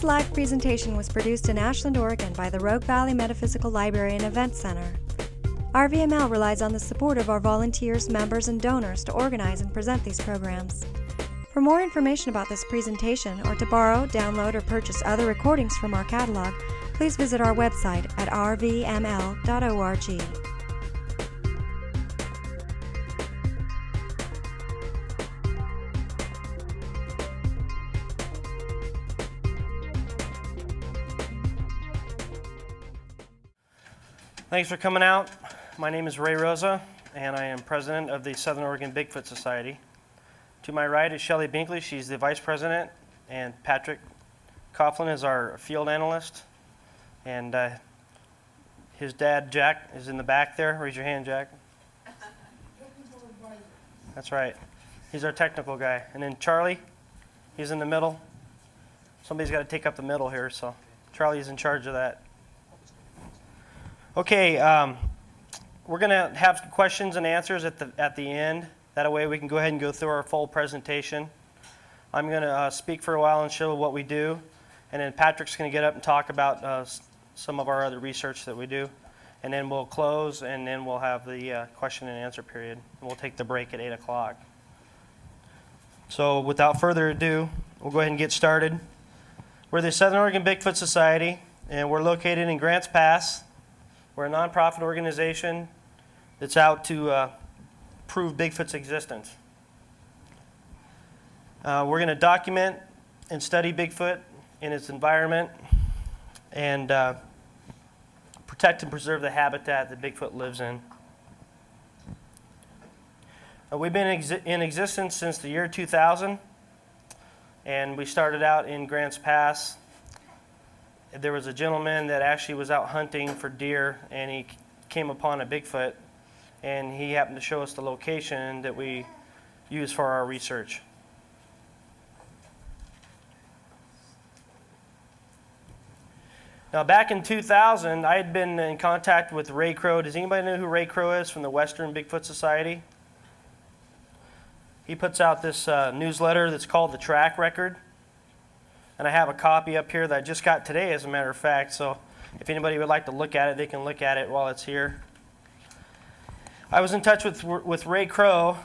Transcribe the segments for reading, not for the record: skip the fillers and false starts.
This live presentation was produced in Ashland, Oregon by the Rogue Valley Metaphysical Library and Event Center. RVML relies on the support of our volunteers, members, and donors to organize and present these programs. For more information about this presentation, or to borrow, download, or purchase other recordings from our catalog, please visit our website at rvml.org. Thanks for coming out. My name is Rosa, and I am president of the Southern Oregon Bigfoot Society. To my right is Shelley Binkley. She's the vice president, and Patrick Coughlin is our field analyst. And his dad, Jack, is in the back there. Raise your hand, Jack. That's right. He's our technical guy. And then Charlie, he's in the middle. Somebody's got to take up the middle here, so Charlie's in charge of that. Okay, we're going to have questions and answers at the end. That way we can go ahead and go through our full presentation. I'm going to speak for a while and show what we do, and then Patrick's going to get up and talk about some of our other research that we do, and then we'll close, and then we'll have the question and answer period, and we'll take the break at 8 o'clock. So without further ado, we'll go ahead and get started. We're the Southern Oregon Bigfoot Society, and we're located in Grants Pass. We're a nonprofit organization that's out to prove Bigfoot's existence. We're going to document and study Bigfoot in its environment and protect and preserve the habitat that Bigfoot lives in. We've been in existence since the year 2000, and we started out in Grants Pass. There was a gentleman that actually was out hunting for deer, and he came upon a Bigfoot, and he happened to show us the location that we use for our research. Now, back in 2000, I had been in contact with Ray Crow. Does anybody know who Ray Crow is from the Western Bigfoot Society? He puts out this newsletter that's called The Track Record. And I have a copy up here that I just got today, as a matter of fact. So if anybody would like to look at it, they can look at it while it's here. I was in touch with Ray Crow,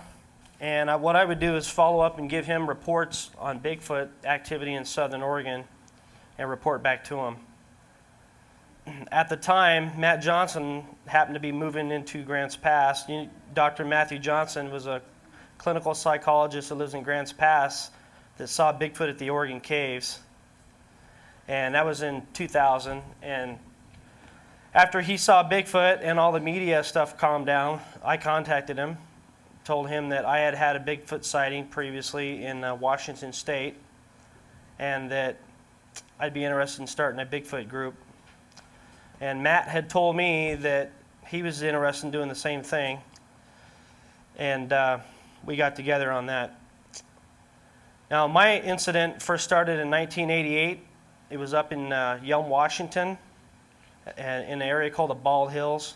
and what I would do is follow up and give him reports on Bigfoot activity in Southern Oregon and report back to him. At the time, Matt Johnson happened to be moving into Grants Pass. Dr. Matthew Johnson was a clinical psychologist that lives in Grants Pass that saw Bigfoot at the Oregon Caves. And that was in 2000. And after he saw Bigfoot and all the media stuff calmed down, I contacted him, told him that I had had a Bigfoot sighting previously in Washington State, and that I'd be interested in starting a Bigfoot group. And Matt had told me that he was interested in doing the same thing, and we got together on that. Now, my incident first started in 1988. It was up in Yelm, Washington, in an area called the Bald Hills.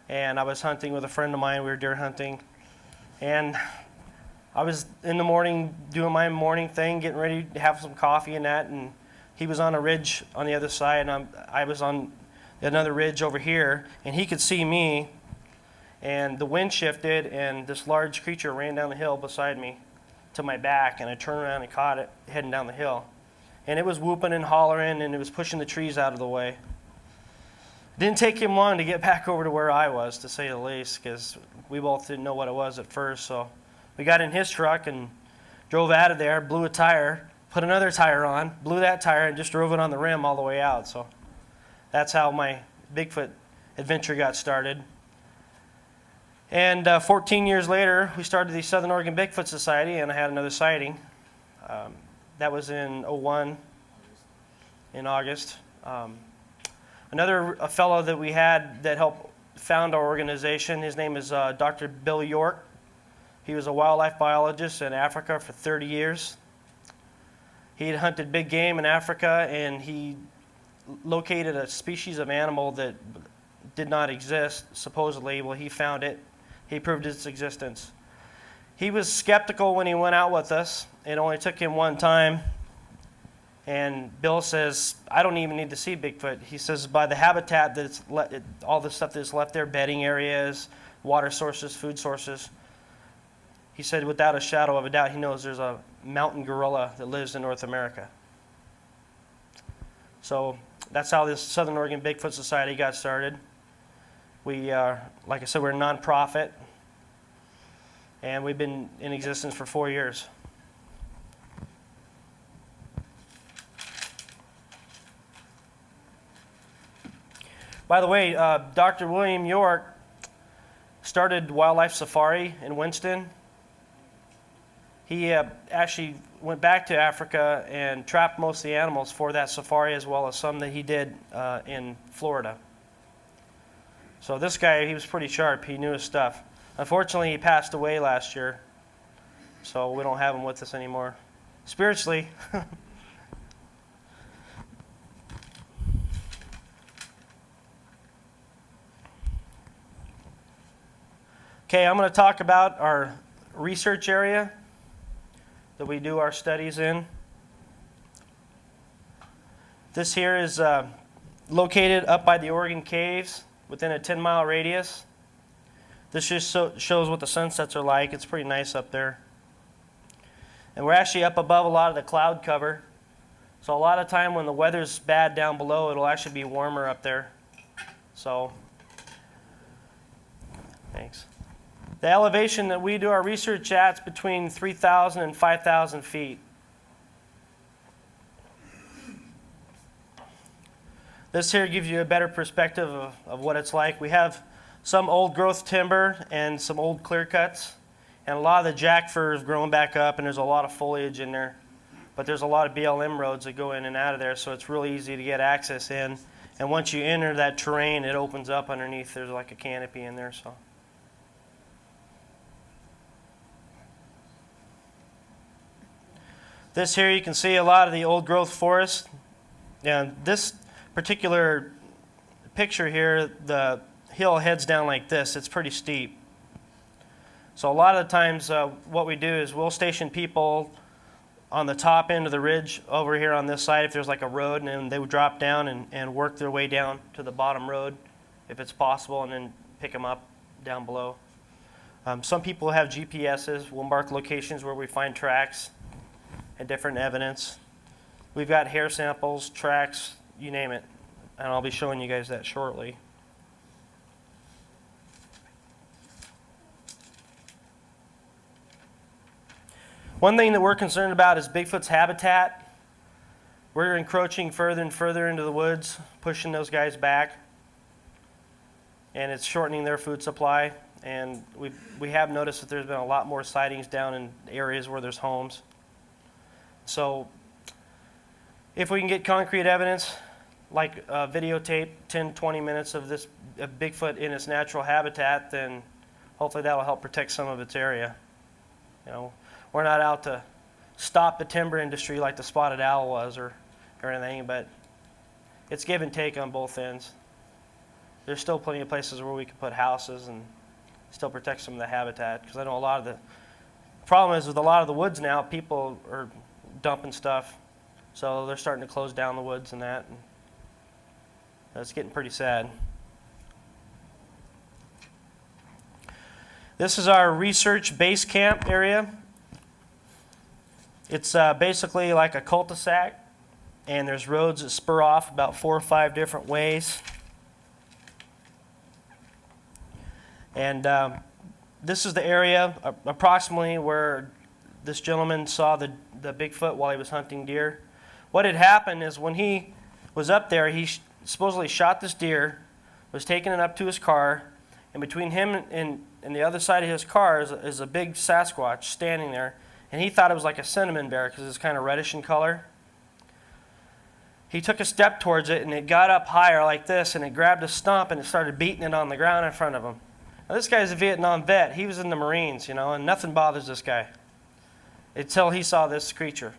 And I was hunting with a friend of mine. We were deer hunting. And I was in the morning doing my morning thing, getting ready to have some coffee and that. And he was on a ridge on the other side, and I was on another ridge over here. And he could see me. And the wind shifted, and this large creature ran down the hill beside me to my back, and I turned around and caught it heading down the hill. And it was whooping and hollering, and it was pushing the trees out of the way. Didn't take him long to get back over to where I was, to say the least, because we both didn't know what it was at first. So we got in his truck and drove out of there, blew a tire, put another tire on, blew that tire, and just drove it on the rim all the way out. So that's how my Bigfoot adventure got started. And 14 years later, we started the Southern Oregon Bigfoot Society, and I had another sighting. That was in 2001, in August. Another fellow that we had that helped found our organization, his name is Dr. Bill York. He was a wildlife biologist in Africa for 30 years. He had hunted big game in Africa, and he located a species of animal that did not exist, supposedly. Well, he found it. He proved its existence. He was skeptical when he went out with us. It only took him one time. And Bill says, I don't even need to see Bigfoot. He says by the habitat that's all the stuff that's left there, bedding areas, water sources, food sources. He said without a shadow of a doubt, he knows there's a mountain gorilla that lives in North America. So that's how this Southern Oregon Bigfoot Society got started. We, like I said, we're a nonprofit, and we've been in existence for 4 years. By the way, Dr. William York started Wildlife Safari in Winston. He actually went back to Africa and trapped most of the animals for that safari, as well as some that he did in Florida. So this guy, he was pretty sharp. He knew his stuff. Unfortunately, he passed away last year, so we don't have him with us anymore. Spiritually. Okay, I'm going to talk about our research area that we do our studies in. This here is located up by the Oregon Caves within a 10-mile radius. This just shows what the sunsets are like. It's pretty nice up there. And we're actually up above a lot of the cloud cover. So a lot of time when the weather's bad down below, it'll actually be warmer up there. So, thanks. The elevation that we do our research at is between 3,000 and 5,000 feet. This here gives you a better perspective of what it's like. We have some old growth timber and some old clear cuts, and a lot of the jack fir is growing back up, and there's a lot of foliage in there. But there's a lot of BLM roads that go in and out of there, so it's really easy to get access in. And once you enter that terrain, it opens up underneath. There's like a canopy in there. So. This here you can see a lot of the old growth forest. And this particular picture here, the hill heads down like this. It's pretty steep. So a lot of the times what we do is we'll station people on the top end of the ridge over here on this side if there's like a road, and then they would drop down and work their way down to the bottom road if it's possible, and then pick them up down below. Some people have GPSs. We'll mark locations where we find tracks and different evidence. We've got hair samples, tracks, you name it. And I'll be showing you guys that shortly. One thing that we're concerned about is Bigfoot's habitat. We're encroaching further and further into the woods, pushing those guys back. And it's shortening their food supply. And we have noticed that there's been a lot more sightings down in areas where there's homes. So if we can get concrete evidence, like videotape 10, 20 minutes of this Bigfoot in its natural habitat, then hopefully that will help protect some of its area. You know, we're not out to stop the timber industry like the spotted owl was or anything, but it's give and take on both ends. There's still plenty of places where we can put houses and still protect some of the habitat, because I know a lot of the problem is with a lot of the woods now, people are dumping stuff, so they're starting to close down the woods and that, and it's getting pretty sad. This is our research base camp area. It's basically like a cul-de-sac, and there's roads that spur off about 4 or 5 different ways. And this is the area approximately where this gentleman saw the Bigfoot while he was hunting deer. What had happened is when he was up there, he supposedly shot this deer, was taking it up to his car, and between him and the other side of his car is a big Sasquatch standing there, and he thought it was like a cinnamon bear because it's kind of reddish in color. He took a step towards it, and it got up higher like this, and it grabbed a stump and it started beating it on the ground in front of him. Now, this guy's a Vietnam vet. He was in the Marines, and nothing bothers this guy until he saw this creature.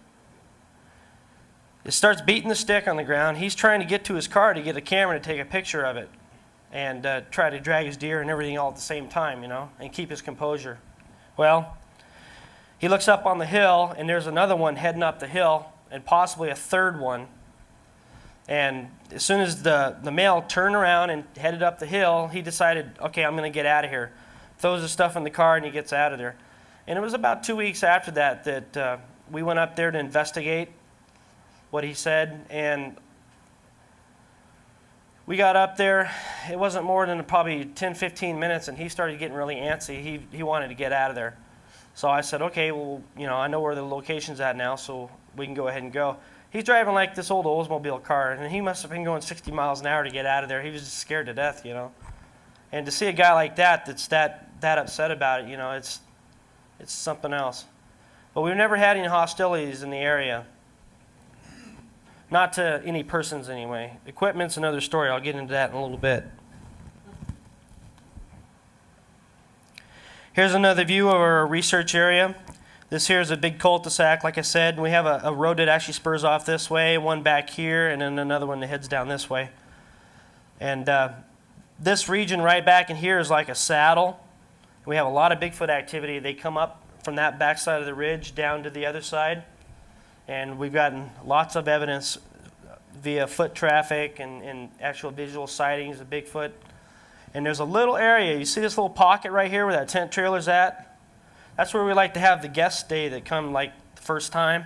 It starts beating the stick on the ground. He's trying to get to his car to get a camera to take a picture of it and try to drag his deer and everything all at the same time, and keep his composure. Well, he looks up on the hill, and there's another one heading up the hill and possibly a third one. And as soon as the male turned around and headed up the hill, he decided, okay, I'm going to get out of here. Throws his stuff in the car and he gets out of there. And it was about 2 weeks after that we went up there to investigate what he said. And we got up there. It wasn't more than probably 10, 15 minutes, and he started getting really antsy. He wanted to get out of there. So I said, okay, well, I know where the location's at now, so we can go ahead and go. He's driving like this old Oldsmobile car, and he must have been going 60 miles an hour to get out of there. He was just scared to death, And to see a guy like that's that upset about it, it's something else. But we've never had any hostilities in the area. Not to any persons anyway. Equipment's another story. I'll get into that in a little bit. Here's another view of our research area. This here is a big cul-de-sac, like I said. We have a road that actually spurs off this way, one back here, and then another one that heads down this way. And this region right back in here is like a saddle. We have a lot of Bigfoot activity. They come up from that backside of the ridge down to the other side. And we've gotten lots of evidence via foot traffic and actual visual sightings of Bigfoot. And there's a little area. You see this little pocket right here where that tent trailer's at? That's where we like to have the guests stay that come like the first time.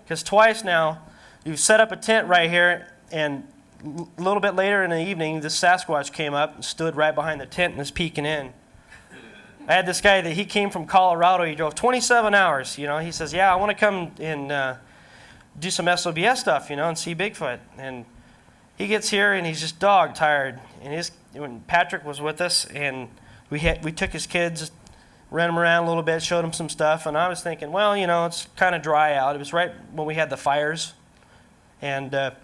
Because twice now, you've set up a tent right here, and a little bit later in the evening, this Sasquatch came up and stood right behind the tent and was peeking in. I had this guy that he came from Colorado. He drove 27 hours. He says, yeah, I want to come and do some S.O.B.S stuff, and see Bigfoot. And he gets here and he's just dog tired. And when Patrick was with us, and we took his kids, ran them around a little bit, showed them some stuff. And I was thinking, well, it's kind of dry out. It was right when we had the fires. And the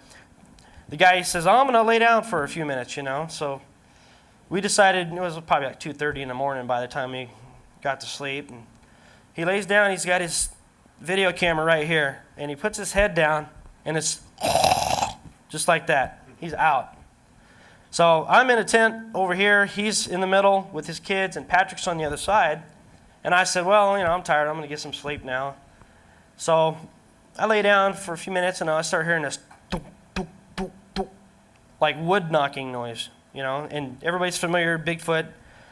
guy says, I'm going to lay down for a few minutes, So we decided, it was probably like 2:30 in the morning by the time we got to sleep. And he lays down, he's got his video camera right here, and he puts his head down, and it's just like that. He's out. So I'm in a tent over here, he's in the middle with his kids, and Patrick's on the other side. And I said, well, I'm tired, I'm going to get some sleep now. So I lay down for a few minutes, and I start hearing this like wood knocking noise. And everybody's familiar with Bigfoot.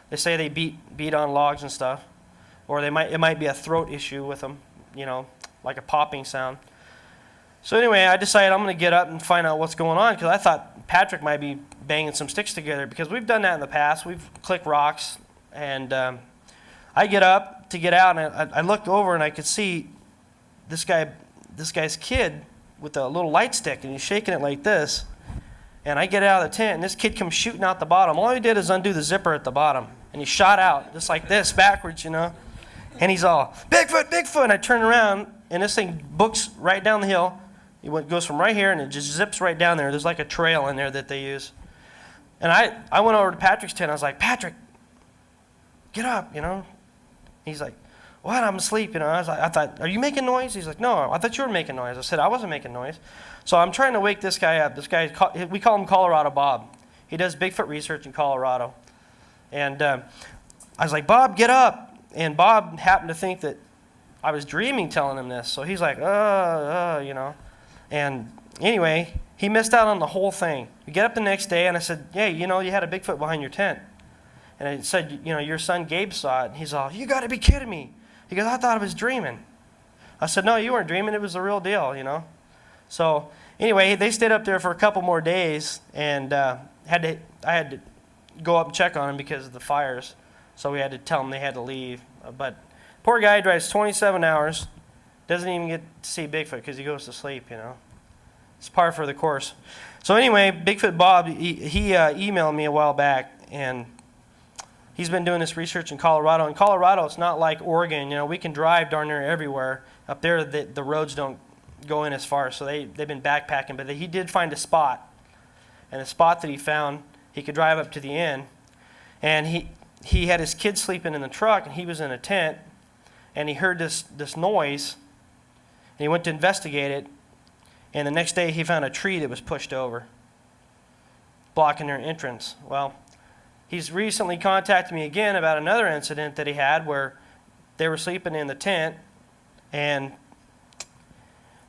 They say they beat on logs and stuff. Or it might be a throat issue with them, like a popping sound. So anyway, I decided I'm going to get up and find out what's going on, because I thought Patrick might be banging some sticks together, because we've done that in the past. We've clicked rocks, and I get up to get out, and I look over, and I could see this guy's kid with a little light stick, and he's shaking it like this. And I get out of the tent, and this kid comes shooting out the bottom. All he did is undo the zipper at the bottom, and he shot out just like this, backwards, And he's all, Bigfoot, Bigfoot! And I turn around, and this thing books right down the hill. It goes from right here, and it just zips right down there. There's like a trail in there that they use. And I went over to Patrick's tent. I was like, Patrick, get up, He's like, what? I'm asleep, I thought, are you making noise? He's like, no, I thought you were making noise. I said, I wasn't making noise. So I'm trying to wake this guy up. This guy, we call him Colorado Bob. He does Bigfoot research in Colorado. And I was like, Bob, get up. And Bob happened to think that I was dreaming telling him this. So he's like, And anyway, he missed out on the whole thing. We get up the next day, and I said, hey, you had a Bigfoot behind your tent. And I said, your son Gabe saw it. And he's all, you got to be kidding me. He goes, I thought I was dreaming. I said, no, you weren't dreaming. It was the real deal, So anyway, they stayed up there for a couple more days, and I had to go up and check on him because of the fires. So we had to tell them they had to leave. But poor guy drives 27 hours, doesn't even get to see Bigfoot because he goes to sleep, It's par for the course. So anyway, Bigfoot Bob, he emailed me a while back, and he's been doing this research in Colorado. In Colorado, it's not like Oregon. We can drive darn near everywhere. Up there, the roads don't go in as far, so they've been backpacking. But he did find a spot, and the spot that he found, he could drive up to the end. And he had his kids sleeping in the truck, and he was in a tent, and he heard this noise, and he went to investigate it. And the next day, he found a tree that was pushed over, blocking their entrance. Well, he's recently contacted me again about another incident that he had where they were sleeping in the tent, and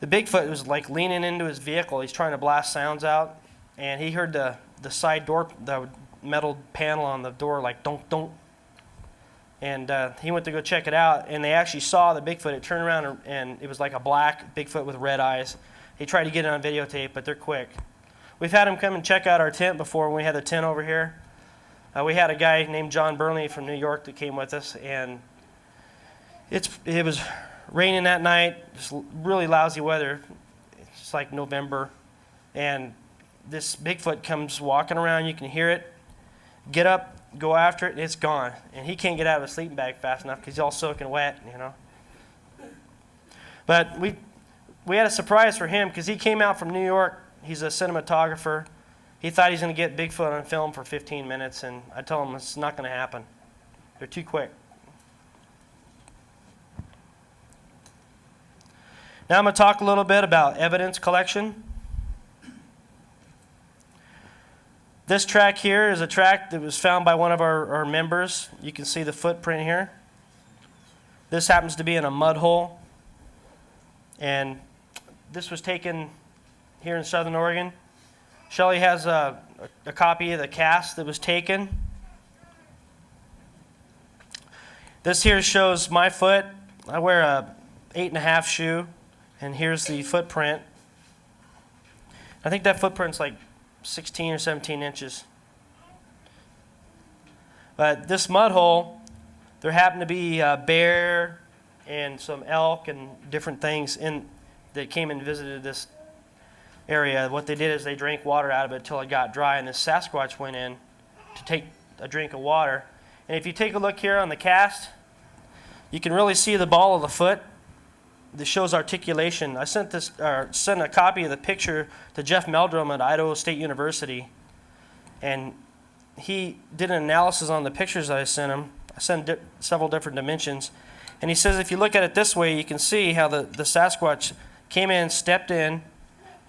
the Bigfoot was like leaning into his vehicle. He's trying to blast sounds out, and he heard the side door, the metal panel on the door, like donk donk. And he went to go check it out, and they actually saw the Bigfoot. It turned around, and it was like a black Bigfoot with red eyes. He tried to get it on videotape, but they're quick. We've had him come and check out our tent before when we had the tent over here. We had a guy named John Burnley from New York that came with us, and it was raining that night, just really lousy weather. It's like November, and this Bigfoot comes walking around. You can hear it. Get up, go after it, and it's gone. And he can't get out of his sleeping bag fast enough because he's all soaking wet, you know. But we had a surprise for him because he came out from New York. He's a cinematographer. He thought he was going to get Bigfoot on film for 15 minutes, and I told him it's not going to happen. They're too quick. Now I'm going to talk a little bit about evidence collection. This track here is a track that was found by one of our members. You can see the footprint here. This happens to be in a mud hole. And this was taken here in Southern Oregon. Shelley has a copy of the cast that was taken. This here shows my foot. I wear a 8.5 shoe, and here's the footprint. I think that footprint's like 16 or 17 inches. But this mud hole, there happened to be a bear and some elk and different things that came and visited this area. What they did is they drank water out of it until it got dry, and this Sasquatch went in to take a drink of water. And if you take a look here on the cast, you can really see the ball of the foot. This shows articulation. I sent a copy of the picture to Jeff Meldrum at Idaho State University, and he did an analysis on the pictures that I sent him. I sent several different dimensions, and he says if you look at it this way, you can see how the Sasquatch came in, stepped in,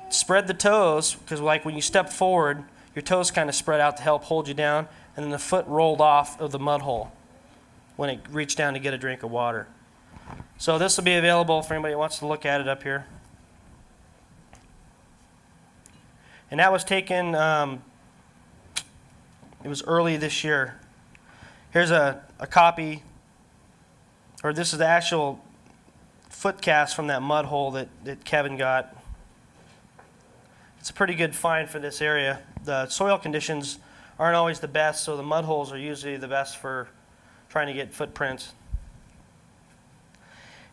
spread the toes, because like when you step forward, your toes kind of spread out to help hold you down, and then the foot rolled off of the mud hole when it reached down to get a drink of water. So this will be available for anybody who wants to look at it up here. And that was taken, it was early this year. Here's a copy, or this is the actual foot cast from that mud hole that Kevin got. It's a pretty good find for this area. The soil conditions aren't always the best, so the mud holes are usually the best for trying to get footprints.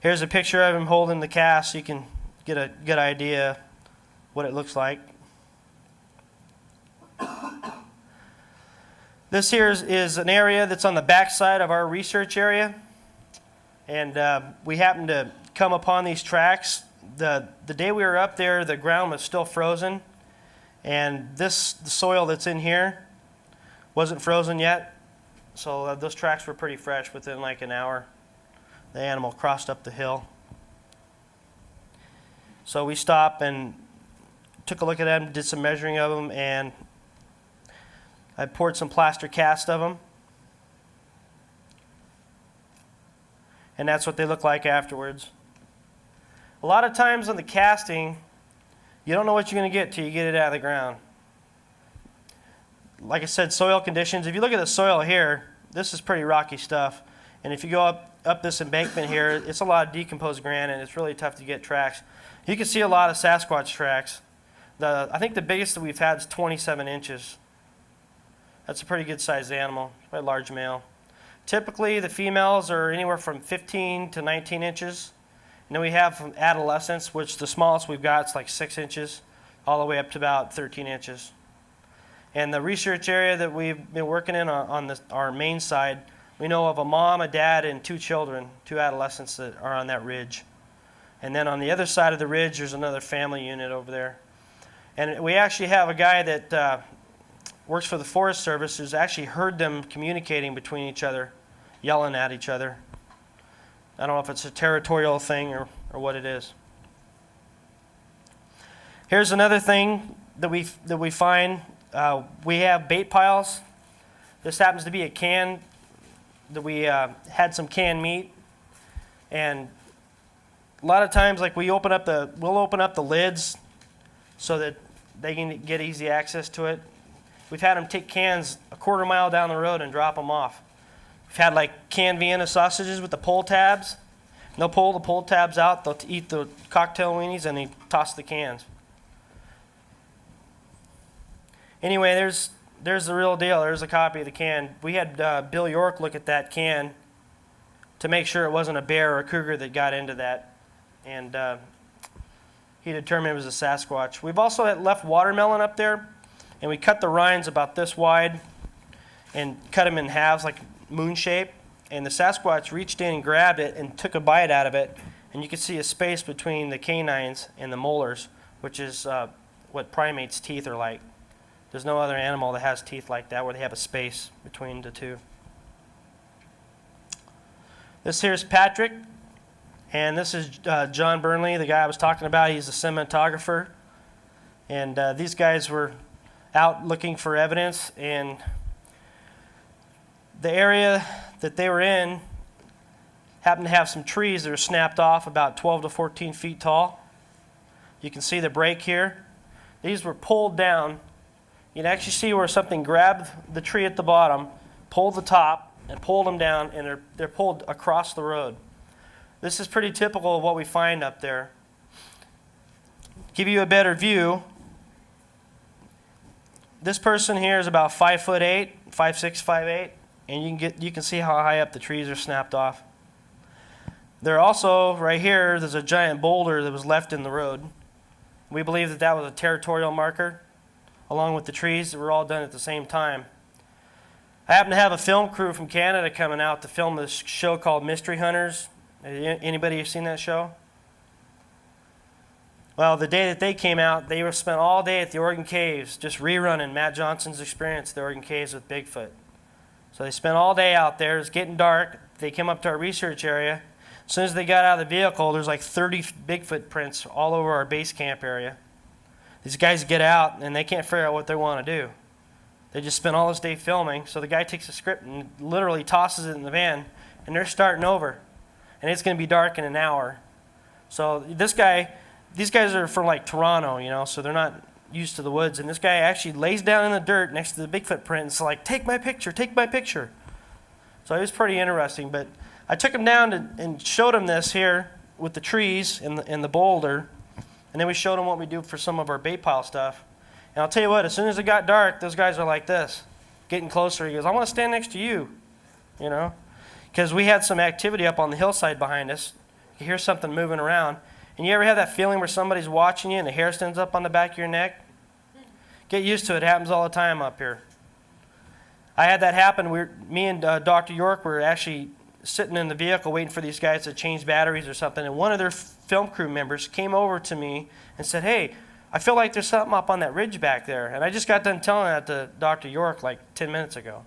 Here's a picture of him holding the cast so you can get a good idea what it looks like. This here is an area that's on the backside of our research area. And we happened to come upon these tracks. The day we were up there, the ground was still frozen. And the soil that's in here wasn't frozen yet. So those tracks were pretty fresh within like an hour. The animal crossed up the hill. So we stopped and took a look at them, did some measuring of them, and I poured some plaster cast of them. And that's what they look like afterwards. A lot of times on the casting, you don't know what you're going to get till you get it out of the ground. Like I said, soil conditions. If you look at the soil here, this is pretty rocky stuff. And if you go up this embankment here, it's a lot of decomposed granite, and it's really tough to get tracks. You can see a lot of Sasquatch tracks. I think the biggest that we've had is 27 inches. That's a pretty good sized animal, quite a large male. Typically, the females are anywhere from 15 to 19 inches. And then we have from adolescents, which the smallest we've got is like 6 inches, all the way up to about 13 inches. And the research area that we've been working in on our main side, we know of a mom, a dad, and 2 children, 2 adolescents that are on that ridge. And then on the other side of the ridge, there's another family unit over there. And we actually have a guy that works for the Forest Service who's actually heard them communicating between each other, yelling at each other. I don't know if it's a territorial thing or what it is. Here's another thing that we find. We have bait piles. This happens to be a can that we had some canned meat, and a lot of times, like we'll open up the lids so that they can get easy access to it. We've had them take cans a quarter mile down the road and drop them off. We've had like canned Vienna sausages with the pull tabs. And they'll pull the pull tabs out, they'll eat the cocktail weenies, and they toss the cans. Anyway, there's the real deal. There's a copy of the can. We had Bill York look at that can to make sure it wasn't a bear or a cougar that got into that. And he determined it was a Sasquatch. We've also left watermelon up there, and we cut the rinds about this wide and cut them in halves like moon shape. And the Sasquatch reached in and grabbed it and took a bite out of it. And you can see a space between the canines and the molars, which is what primates' teeth are like. There's no other animal that has teeth like that where they have a space between the two. This here's Patrick, and this is John Burnley, the guy I was talking about. He's a cinematographer. And these guys were out looking for evidence, and the area that they were in happened to have some trees that are snapped off about 12 to 14 feet tall. You can see the break here. These were pulled down. You can actually see where something grabbed the tree at the bottom, pulled the top, and pulled them down, and they're pulled across the road. This is pretty typical of what we find up there. Give you a better view, this person here is about 5'8", 5'6", 5'8", and you can see how high up the trees are snapped off. There also, right here, there's a giant boulder that was left in the road. We believe that that was a territorial marker, along with the trees that were all done at the same time. I happen to have a film crew from Canada coming out to film this show called Mystery Hunters. Anybody seen that show? Well, the day that they came out, they were spent all day at the Oregon Caves, just rerunning Matt Johnson's experience at the Oregon Caves with Bigfoot. So they spent all day out there. It was getting dark. They came up to our research area. As soon as they got out of the vehicle, there's like 30 Bigfoot prints all over our base camp area. These guys get out, and they can't figure out what they want to do. They just spent all this day filming, so the guy takes a script and literally tosses it in the van, and they're starting over. And it's going to be dark in an hour. So these guys are from like Toronto, so they're not used to the woods. And this guy actually lays down in the dirt next to the Bigfoot print and is like, take my picture, take my picture. So it was pretty interesting. But I took him down and showed him this here with the trees and the boulder. And then we showed him what we do for some of our bait pile stuff. And I'll tell you what, as soon as it got dark, those guys are like this, getting closer. He goes, I want to stand next to you, because we had some activity up on the hillside behind us. You hear something moving around. And you ever have that feeling where somebody's watching you and the hair stands up on the back of your neck? Get used to it. It happens all the time up here. I had that happen. Me and Dr. York were actually sitting in the vehicle waiting for these guys to change batteries or something. And one of their film crew members came over to me and said, hey, I feel like there's something up on that ridge back there. And I just got done telling that to Dr. York like 10 minutes ago.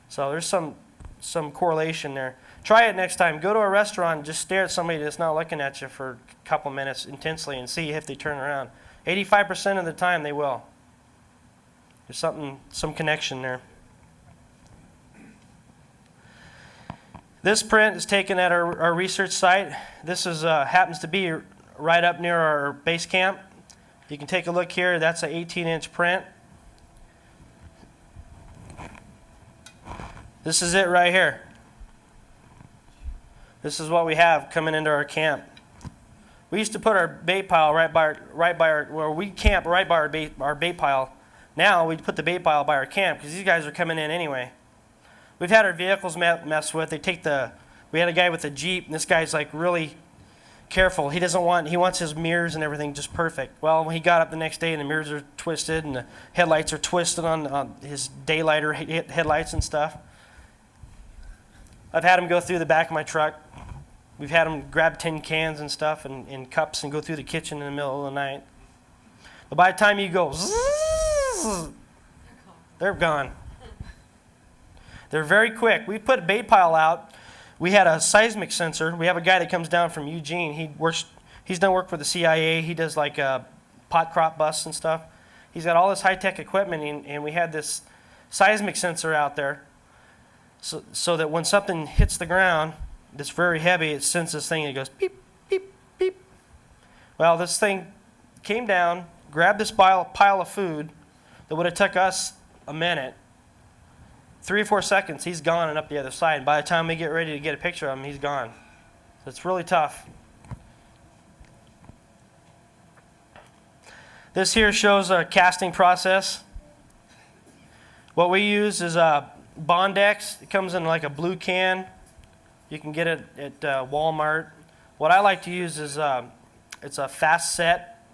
So there's some correlation there. Try it next time. Go to a restaurant and just stare at somebody that's not looking at you for a couple minutes intensely and see if they turn around. 85% of the time they will. There's some connection there. This print is taken at our research site. This happens to be right up near our base camp. You can take a look here. That's an 18-inch print. This is it right here. This is what we have coming into our camp. We used to put our bait pile right by our where we camp right by our bait pile. Now we put the bait pile by our camp because these guys are coming in anyway. We've had our vehicles messed with. We had a guy with a Jeep, and this guy's like really careful. He wants his mirrors and everything just perfect. Well, when he got up the next day and the mirrors are twisted and the headlights are twisted on his daylighter headlights and stuff. I've had him go through the back of my truck. We've had him grab tin cans and stuff and cups and go through the kitchen in the middle of the night. But by the time you go, they're gone. They're very quick. We put a bait pile out. We had a seismic sensor. We have a guy that comes down from Eugene. He's done work for the CIA. He does like pot crop busts and stuff. He's got all this high-tech equipment, and we had this seismic sensor out there so that when something hits the ground that's very heavy, it sends this thing and it goes beep, beep, Well, this thing came down, grabbed this pile of food that would have took us a minute. 3 or 4 seconds, he's gone and up the other side. And by the time we get ready to get a picture of him, he's gone. So it's really tough. This here shows a casting process. What we use is Bondex. It comes in like a blue can. You can get it at Walmart. What I like to use is it's a fast set.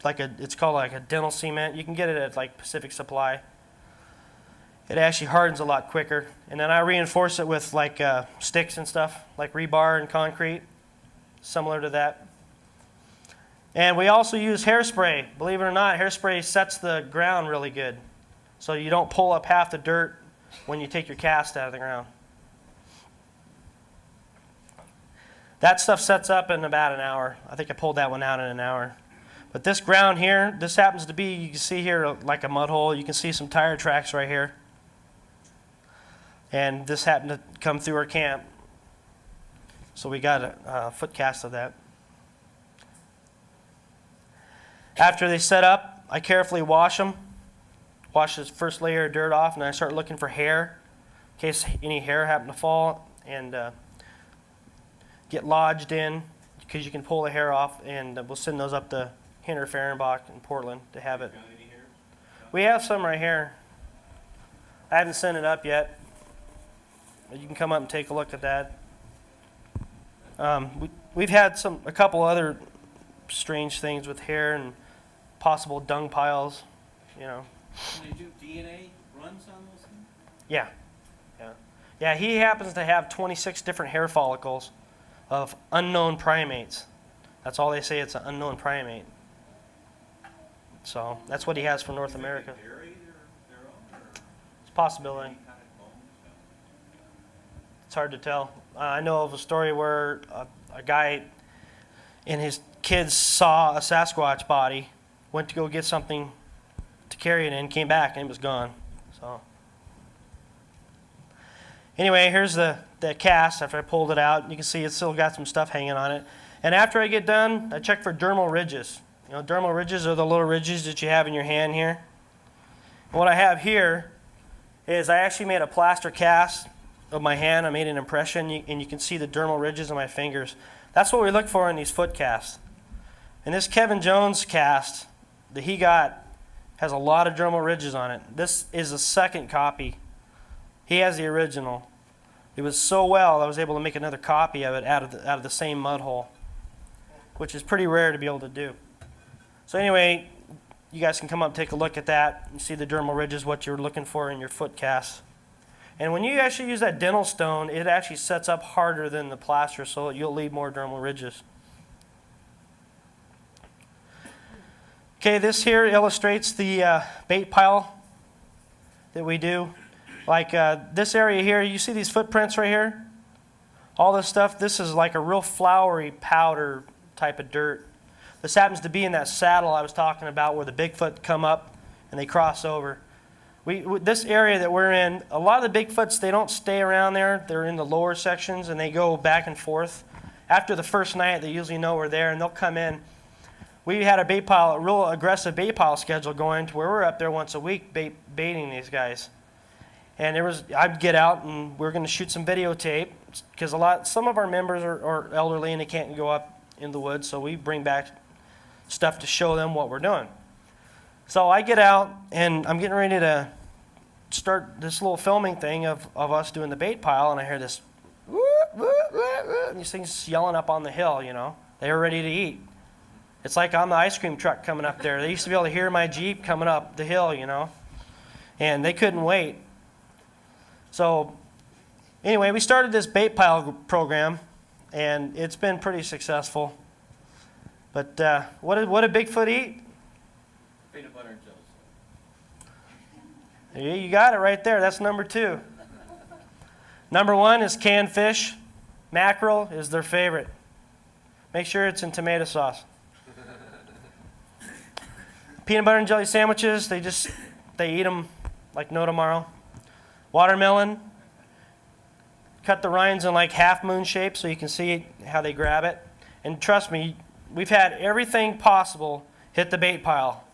It's called like a dental cement. You can get it at like Pacific Supply. It actually hardens a lot quicker. And then I reinforce it with like sticks and stuff, like rebar and concrete, similar to that. And we also use hairspray. Believe it or not, hairspray sets the ground really good. So you don't pull up half the dirt when you take your cast out of the ground. That stuff sets up in about an hour. I think I pulled that one out in an hour. But this ground here, this happens to be, you can see here like a mud hole. You can see some tire tracks right here. And this happened to come through our camp. So we got a foot cast of that. After they set up, I carefully wash them. Wash this first layer of dirt off, and then I start looking for hair, in case any hair happen to fall and get lodged in, because you can pull the hair off, and we'll send those up to Hinter Fehrenbach in Portland to have it. We have some right here. I haven't sent it up yet. You can come up and take a look at that. We've had a couple other strange things with hair and possible dung piles, you know. Can they do DNA runs on those things? Yeah. Yeah, he happens to have 26 different hair follicles of unknown primates. That's all they say, it's an unknown primate. So that's what he has for North America. It's a possibility. It's hard to tell. I know of a story where a guy and his kids saw a Sasquatch body, went to go get something to carry it in, came back, and it was gone. So anyway, here's the cast after I pulled it out. You can see it's still got some stuff hanging on it. And after I get done, I check for dermal ridges. You know, dermal ridges are the little ridges that you have in your hand here. And what I have here is I actually made a plaster cast of my hand. I made an impression, and you can see the dermal ridges on my fingers. That's what we look for in these foot casts. And this Kevin Jones cast that he got has a lot of dermal ridges on it. This is a second copy. He has the original. It was so well I was able to make another copy of it out of the same mud hole, which is pretty rare to be able to do. So anyway, you guys can come up and take a look at that and see the dermal ridges, what you're looking for in your foot casts. And when you actually use that dental stone, it actually sets up harder than the plaster, so you'll leave more dermal ridges. Okay, this here illustrates the bait pile that we do. Like this area here, you see these footprints right here? All this stuff, this is like a real floury powder type of dirt. This happens to be in that saddle I was talking about where the Bigfoot come up and they cross over. This area that we're in, a lot of the Bigfoots, they don't stay around there. They're in the lower sections and they go back and forth. After the first night, they usually know we're there and they'll come in. We had a real aggressive bait pile schedule going to where we're up there once a week baiting these guys. And I'd get out and we're going to shoot some videotape because some of our members are elderly and they can't go up in the woods, so we bring back stuff to show them what we're doing. So I get out and I'm getting ready to start this little filming thing of us doing the bait pile, and I hear this whoop, whoop, whoop, whoop, and these things yelling up on the hill, you know. They were ready to eat. It's like I'm the ice cream truck coming up there. They used to be able to hear my Jeep coming up the hill, you know, and they couldn't wait. So anyway, we started this bait pile program, and it's been pretty successful. But what did Bigfoot eat? Peanut butter and jelly. You got it right there. That's number 2. Number 1 is canned fish. Mackerel is their favorite. Make sure it's in tomato sauce. Peanut butter and jelly sandwiches, they eat them like no tomorrow. Watermelon, cut the rinds in like half moon shape so you can see how they grab it. And trust me, we've had everything possible hit the bait pile.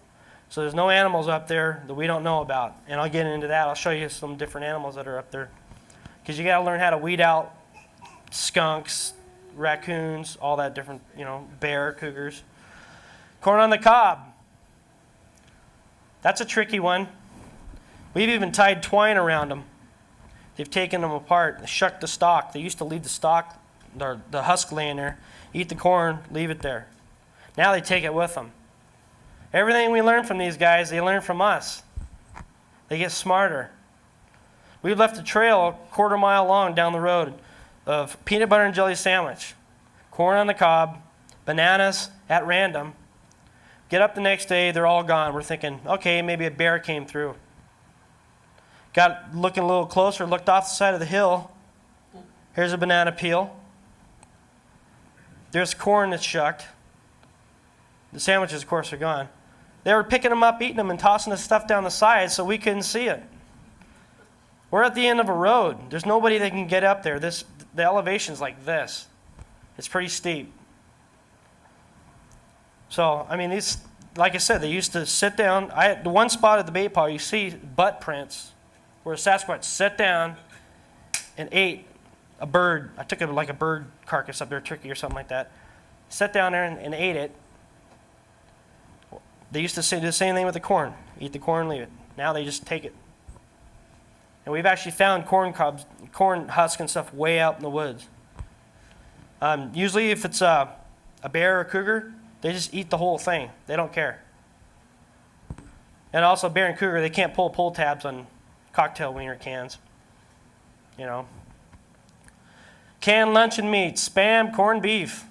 So there's no animals up there that we don't know about. And I'll get into that. I'll show you some different animals that are up there. Because you got to learn how to weed out skunks, raccoons, all that different, bear, cougars. Corn on the cob. That's a tricky one. We've even tied twine around them. They've taken them apart, shucked the stalk. They used to leave the stalk, or the husk laying there, eat the corn, leave it there. Now they take it with them. Everything we learn from these guys, they learn from us. They get smarter. We left a trail a quarter-mile long down the road of peanut butter and jelly sandwich, corn on the cob, bananas at random. Get up the next day, they're all gone. We're thinking, okay, maybe a bear came through. Got looking a little closer, looked off the side of the hill. Here's a banana peel. There's corn that's shucked. The sandwiches, of course, are gone. They were picking them up, eating them, and tossing the stuff down the side so we couldn't see it. We're at the end of a road. There's nobody that can get up there. The elevation's like this. It's pretty steep. So, these, like I said, they used to sit down. The one spot at the bait pile, you see butt prints where a Sasquatch sat down and ate a bird. I took it like a bird carcass up there, turkey or something like that. Sat down there and ate it. They used to do the same thing with the corn. Eat the corn, leave it. Now they just take it. And we've actually found corn cobs, corn husk and stuff way out in the woods. Usually if it's a bear or a cougar, they just eat the whole thing. They don't care. And also bear and cougar, they can't pull tabs on cocktail wiener cans. Canned luncheon meats, Spam, corned beef.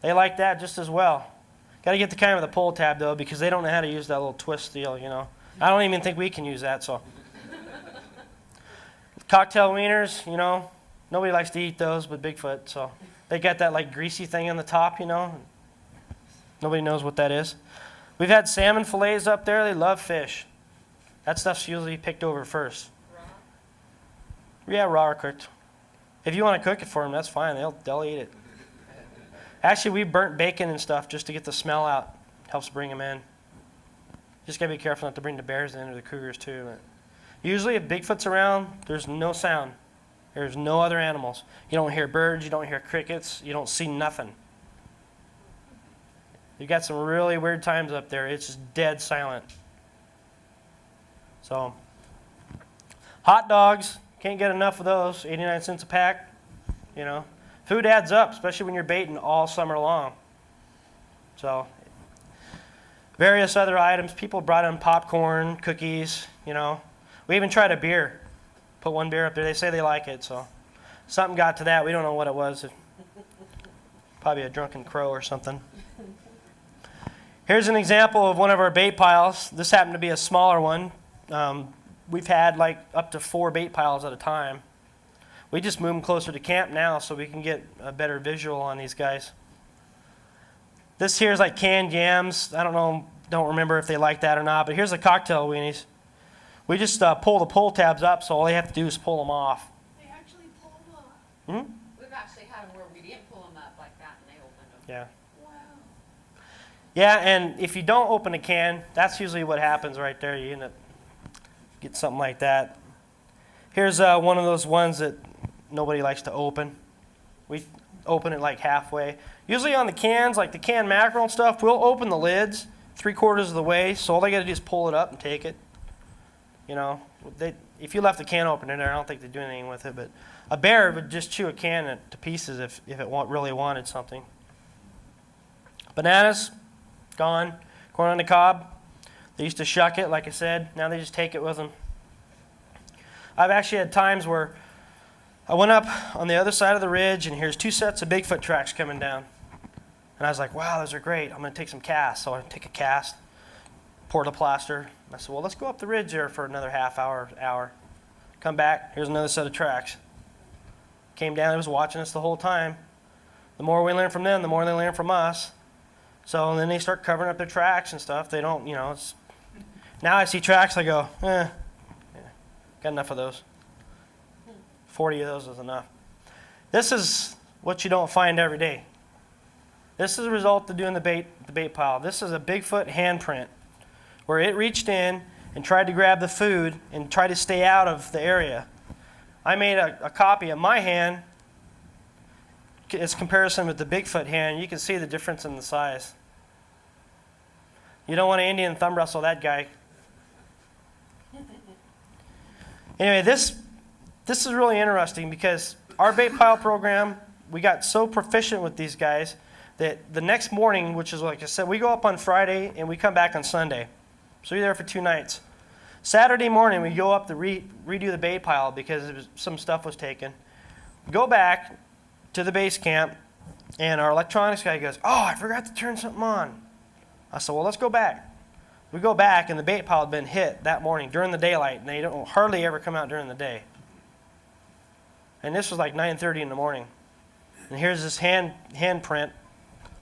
They like that just as well. Got to get the kind with a pull tab, though, because they don't know how to use that little twist deal, I don't even think we can use that, so. Cocktail wieners, nobody likes to eat those but Bigfoot, so. They got that, greasy thing on the top, Nobody knows what that is. We've had salmon fillets up there. They love fish. That stuff's usually picked over first. Raw? Yeah, raw or cooked. If you want to cook it for them, that's fine. They'll eat it. Actually, we burnt bacon and stuff just to get the smell out. Helps bring them in. Just got to be careful not to bring the bears in or the cougars too. But usually if Bigfoot's around, there's no sound. There's no other animals. You don't hear birds. You don't hear crickets. You don't see nothing. You got some really weird times up there. It's just dead silent. So, hot dogs. Can't get enough of those. 89 cents a pack. Food adds up, especially when you're baiting all summer long. So, various other items. People brought in popcorn, cookies, We even tried a beer. Put one beer up there. They say they like it, so. Something got to that. We don't know what it was. Probably a drunken crow or something. Here's an example of one of our bait piles. This happened to be a smaller one. We've had up to 4 bait piles at a time. We just move them closer to camp now so we can get a better visual on these guys. This here is canned yams. I don't remember if they like that or not, but here's the cocktail weenies. We just pull the pull tabs up, so all they have to do is pull them off. They actually pull them up. Hmm? We've actually had them where we didn't pull them up like that and they opened them. Yeah. Wow. Yeah, and if you don't open a can, that's usually what happens right there. You end up get something like that. Here's one of those ones that nobody likes to open. We open it halfway. Usually on the cans, the canned mackerel and stuff, we'll open the lids 3/4 of the way, so all they got to do is pull it up and take it. If you left the can open in there, I don't think they'd do anything with it, but a bear would just chew a can to pieces if it really wanted something. Bananas, gone. Corn on the cob. They used to shuck it, like I said. Now they just take it with them. I've actually had times where I went up on the other side of the ridge, and here's 2 sets of Bigfoot tracks coming down. And I was like, wow, those are great. I'm going to take some casts. So I take a cast, pour the plaster. I said, well, let's go up the ridge there for another half hour. Come back. Here's another set of tracks. Came down. He was watching us the whole time. The more we learn from them, the more they learn from us. So then they start covering up their tracks and stuff. They don't, now I see tracks, I go, got enough of those. 40 of those is enough. This is what you don't find every day. This is a result of doing the bait pile. This is a Bigfoot handprint where it reached in and tried to grab the food and try to stay out of the area. I made a copy of my hand. It's comparison with the Bigfoot hand. You can see the difference in the size. You don't want to Indian thumb wrestle that guy. Anyway, this is really interesting because our bait pile program, we got so proficient with these guys that the next morning, which is like I said, we go up on Friday and we come back on Sunday. So you're there for 2 nights. Saturday morning, we go up to redo the bait pile because some stuff was taken. Go back to the base camp, and our electronics guy goes, "Oh, I forgot to turn something on." I said, "Well, let's go back." We go back, and the bait pile had been hit that morning during the daylight, and they don't hardly ever come out during the day. And this was like 9:30 in the morning. And here's this hand print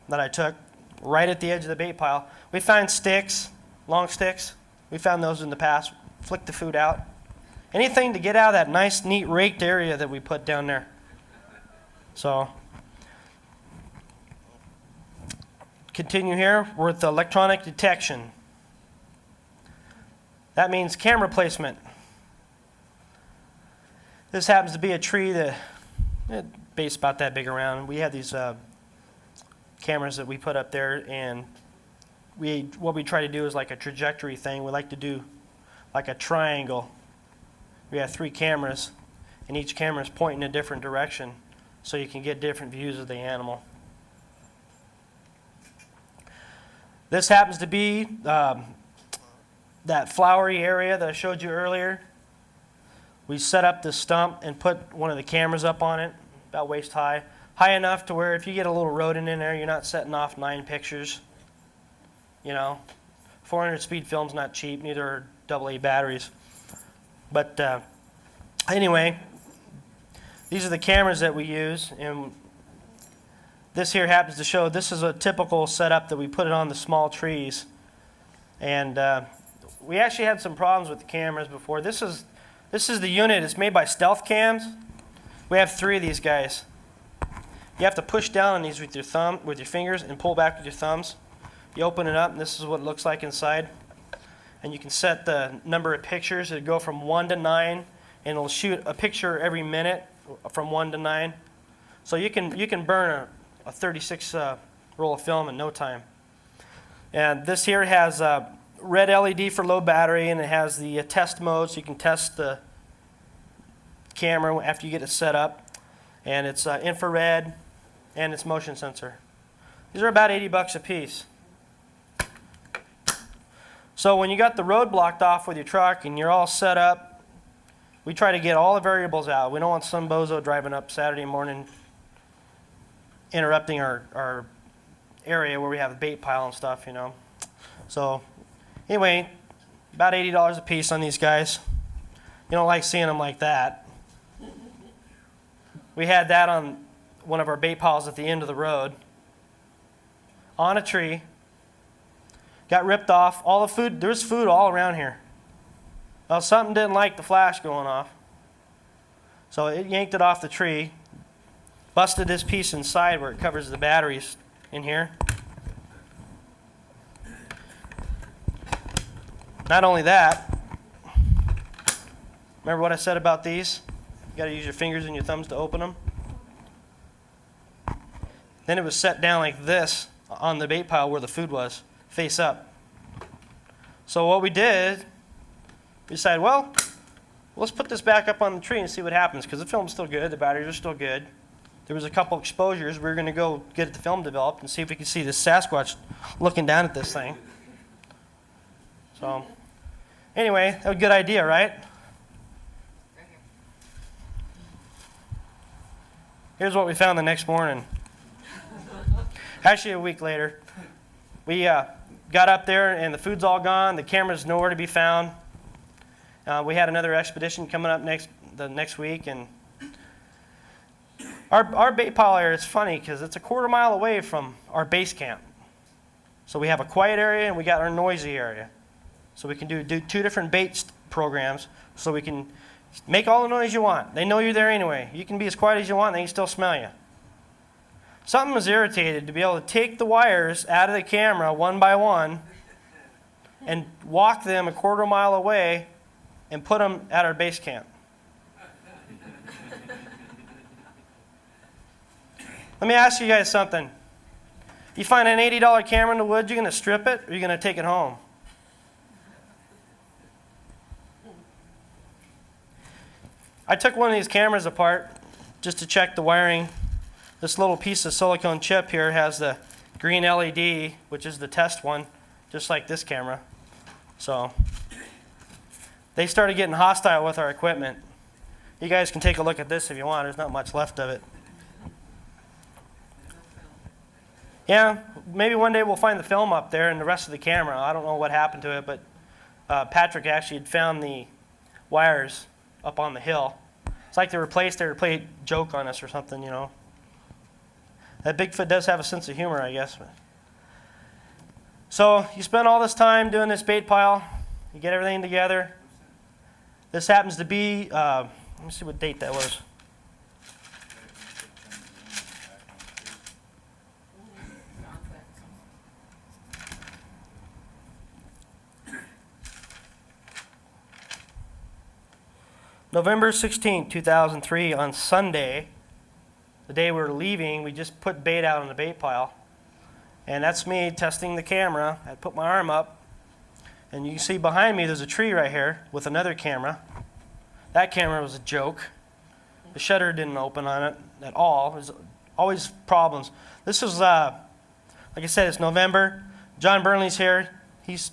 that I took right at the edge of the bait pile. We found sticks, long sticks. We found those in the past. Flicked the food out. Anything to get out of that nice, neat, raked area that we put down there. So, continue here with electronic detection. That means camera placement. This happens to be a tree that base about that big around. We have these cameras that we put up there, and what we try to do is like a trajectory thing. We like to do like a triangle. We have 3 cameras, and each camera is pointing in a different direction, so you can get different views of the animal. This happens to be that flowery area that I showed you earlier. We set up this stump and put one of the cameras up on it, about waist high. High enough to where if you get a little rodent in there, you're not setting off 9 pictures. You know, 400 speed film's not cheap, neither are AA batteries. But anyway, these are the cameras that we use, and this here happens to show this is a typical setup that we put it on the small trees. And we actually had some problems with the cameras before. This is the unit. It's made by Stealth Cams. We have 3 of these guys. You have to push down on these with your fingers, and pull back with your thumbs. You open it up, and this is what it looks like inside. And you can set the number of pictures. It'll go from 1 to 9, and it'll shoot a picture every minute from 1 to 9. So you can burn a 36 roll of film in no time. And this here has a red LED for low battery, and it has the test mode, so you can test the camera after you get it set up. And it's infrared, and it's motion sensor. These are about $80 a piece. So when you got the road blocked off with your truck and you're all set up, we try to get all the variables out. We don't want some bozo driving up Saturday morning interrupting our area where we have a bait pile and stuff, you know. So anyway, about $80 a piece on these guys. You don't like seeing them like that. We had that on one of our bait piles at the end of the road on a tree. Got ripped off. All the food, there's food all around here. Well, something didn't like the flash going off. So it yanked it off the tree. Busted this piece inside where it covers the batteries in here. Not only that, remember what I said about these? You got to use your fingers and your thumbs to open them. Then it was set down like this on the bait pile where the food was, face up. So what we did, we decided, well, let's put this back up on the tree and see what happens, because the film's still good, the batteries are still good. There was a couple exposures. We were going to go get the film developed and see if we could see this Sasquatch looking down at this thing. So anyway, that was a good idea, right? Here's what we found the next morning. Actually, a week later. We got up there, and the food's all gone. The camera's nowhere to be found. We had another expedition coming up the next week, and our bait pile area is funny because it's a quarter mile away from our base camp. So we have a quiet area, and we got our noisy area. So we can do 2 different bait programs, so we can make all the noise you want. They know you're there anyway. You can be as quiet as you want, and they can still smell you. Something was irritated to be able to take the wires out of the camera one by one and walk them a quarter mile away and put them at our base camp. Let me ask you guys something. You find an $80 camera in the woods, you're going to strip it or you're going to take it home? I took one of these cameras apart just to check the wiring. This little piece of silicone chip here has the green LED, which is the test one, just like this camera. So they started getting hostile with our equipment. You guys can take a look at this if you want. There's not much left of it. Yeah, maybe one day we'll find the film up there and the rest of the camera. I don't know what happened to it, but Patrick actually had found the wires up on the hill. It's like they were to play a joke on us or something, you know. That Bigfoot does have a sense of humor, I guess. So you spend all this time doing this bait pile. You get everything together. This happens to be, let me see what date that was. November 16, 2003, on Sunday, the day we were leaving, we just put bait out on the bait pile. And that's me testing the camera. I put my arm up, and you can see behind me there's a tree right here with another camera. That camera was a joke. The shutter didn't open on it at all. There's always problems. This is, like I said, it's November. John Burnley's here. He's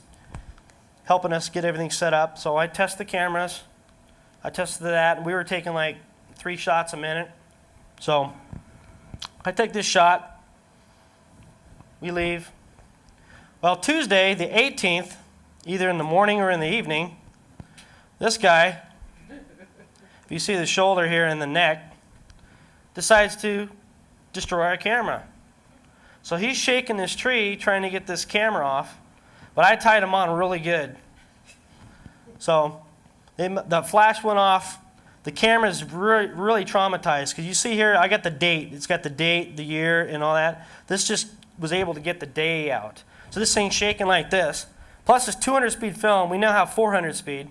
helping us get everything set up. So I test the cameras. I tested that. We were taking like 3 shots a minute. So I take this shot. We leave. Well, Tuesday, the 18th, either in the morning or in the evening, this guy, if you see the shoulder here and the neck, decides to destroy our camera. So he's shaking this tree trying to get this camera off, but I tied him on really good. So the flash went off. The camera's really traumatized because you see here, I got the date. It's got the date, the year, and all that. This just was able to get the day out. So this thing's shaking like this. Plus it's 200 speed film. We now have 400 speed.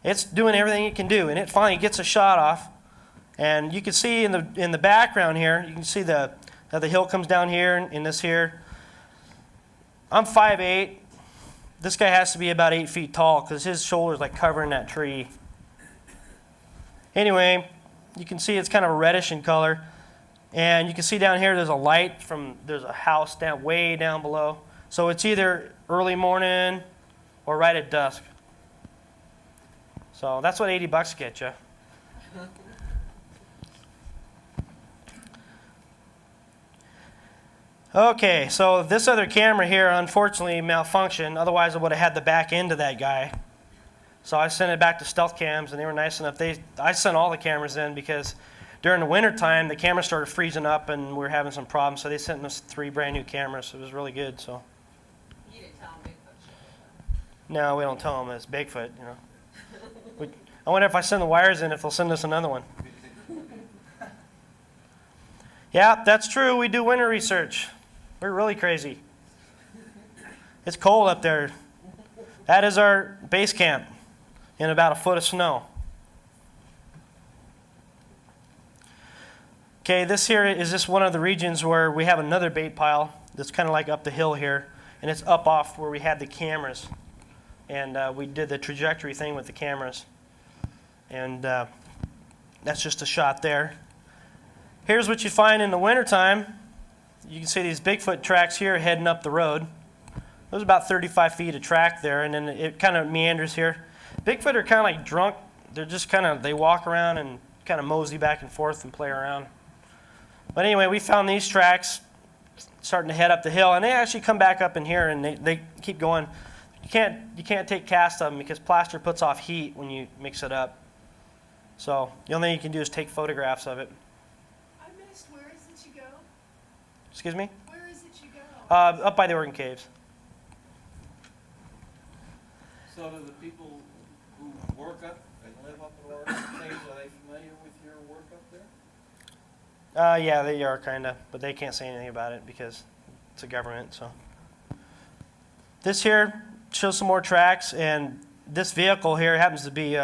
It's doing everything it can do, and it finally gets a shot off. And you can see in the background here, you can see the hill comes down here and this here. I'm 5'8". This guy has to be about 8 feet tall because his shoulder's like covering that tree. Anyway, you can see it's kind of a reddish in color. And you can see down here there's a light there's a house way down below. So it's either early morning or right at dusk. So that's what $80 gets you. Okay, so this other camera here unfortunately malfunctioned. Otherwise, I would have had the back end of that guy. So I sent it back to Stealth Cams, and they were nice enough. I sent all the cameras in because during the winter time, the camera started freezing up, and we were having some problems. So they sent us 3 brand new cameras. It was really good. So. You didn't tell them Bigfoot. No, we don't tell them it's Bigfoot. You know. I wonder if I send the wires in, if they'll send us another one. Yeah, that's true. We do winter research. We're really crazy. It's cold up there. That is our base camp in about a foot of snow. Okay, this here is just one of the regions where we have another bait pile that's kind of like up the hill here, and it's up off where we had the cameras. And we did the trajectory thing with the cameras. And that's just a shot there. Here's what you find in the wintertime. You can see these Bigfoot tracks here heading up the road. There's about 35 feet of track there, and then it kind of meanders here. Bigfoot are kind of like drunk. They're just they walk around and kind of mosey back and forth and play around. But anyway, we found these tracks starting to head up the hill, and they actually come back up in here, and they keep going. You can't take casts of them because plaster puts off heat when you mix it up. So the only thing you can do is take photographs of it. I missed, where is it you go? Excuse me? Where is it you go? Up by the Oregon Caves. So do the people who work up and live up in Oregon Caves, are they familiar with your work up there? Yeah, they are kind of, but they can't say anything about it because it's a government. So this here shows some more tracks, and this vehicle here happens to be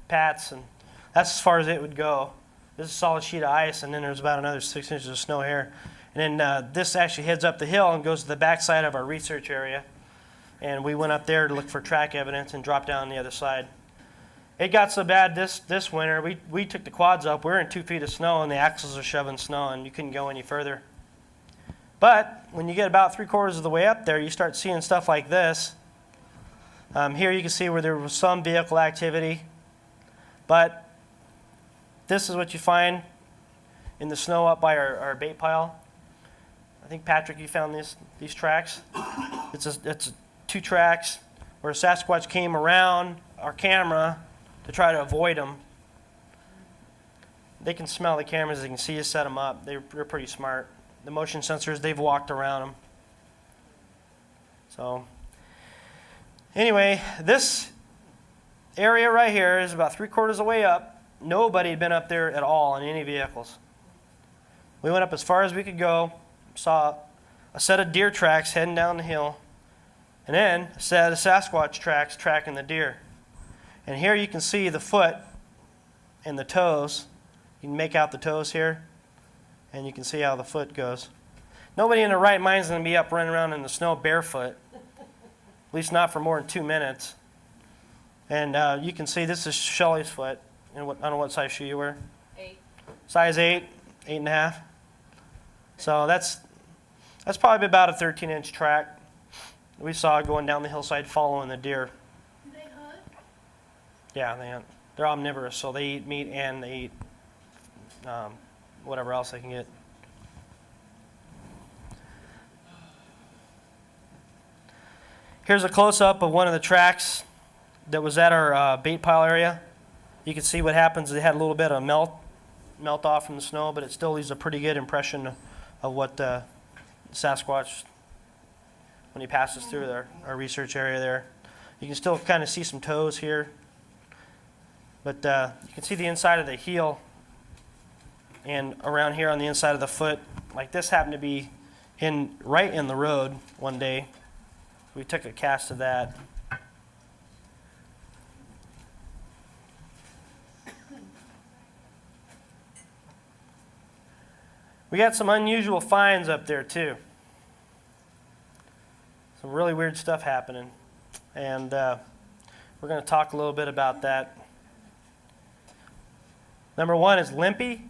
Pat's, and that's as far as it would go. This is a solid sheet of ice, and then there's about another 6 inches of snow here. And then this actually heads up the hill and goes to the backside of our research area. And we went up there to look for track evidence and dropped down the other side. It got so bad this winter, we took the quads up. We were in 2 feet of snow, and the axles are shoving snow, and you couldn't go any further. But when you get about 3/4 of the way up there, you start seeing stuff like this. Here you can see where there was some vehicle activity. But this is what you find in the snow up by our bait pile. I think, Patrick, you found these tracks. It's 2 tracks where a Sasquatch came around our camera to try to avoid them. They can smell the cameras. They can see us set them up. They're pretty smart. The motion sensors, they've walked around them. So anyway, this area right here is about 3/4 of the way up. Nobody had been up there at all in any vehicles. We went up as far as we could go, saw a set of deer tracks heading down the hill, and then a set of Sasquatch tracks tracking the deer. And here you can see the foot and the toes. You can make out the toes here, and you can see how the foot goes. Nobody in their right mind is going to be up running around in the snow barefoot, at least not for more than 2 minutes. And you can see this is Shelly's foot. And I don't know what size shoe you wear. 8. Size 8, 8.5. So that's probably about a 13-inch track. We saw it going down the hillside following the deer. Do they hunt? Yeah, they hunt. They're omnivorous, so they eat meat and they eat whatever else they can get. Here's a close-up of one of the tracks that was at our bait pile area. You can see what happens. They had a little bit of melt off from the snow, but it still leaves a pretty good impression of what Sasquatch, when he passes through our research area there. You can still kind of see some toes here, but you can see the inside of the heel and around here on the inside of the foot. Like this happened to be right in the road one day. We took a cast of that. We got some unusual finds up there too. Some really weird stuff happening. And we're going to talk a little bit about that. Number one is Limpy.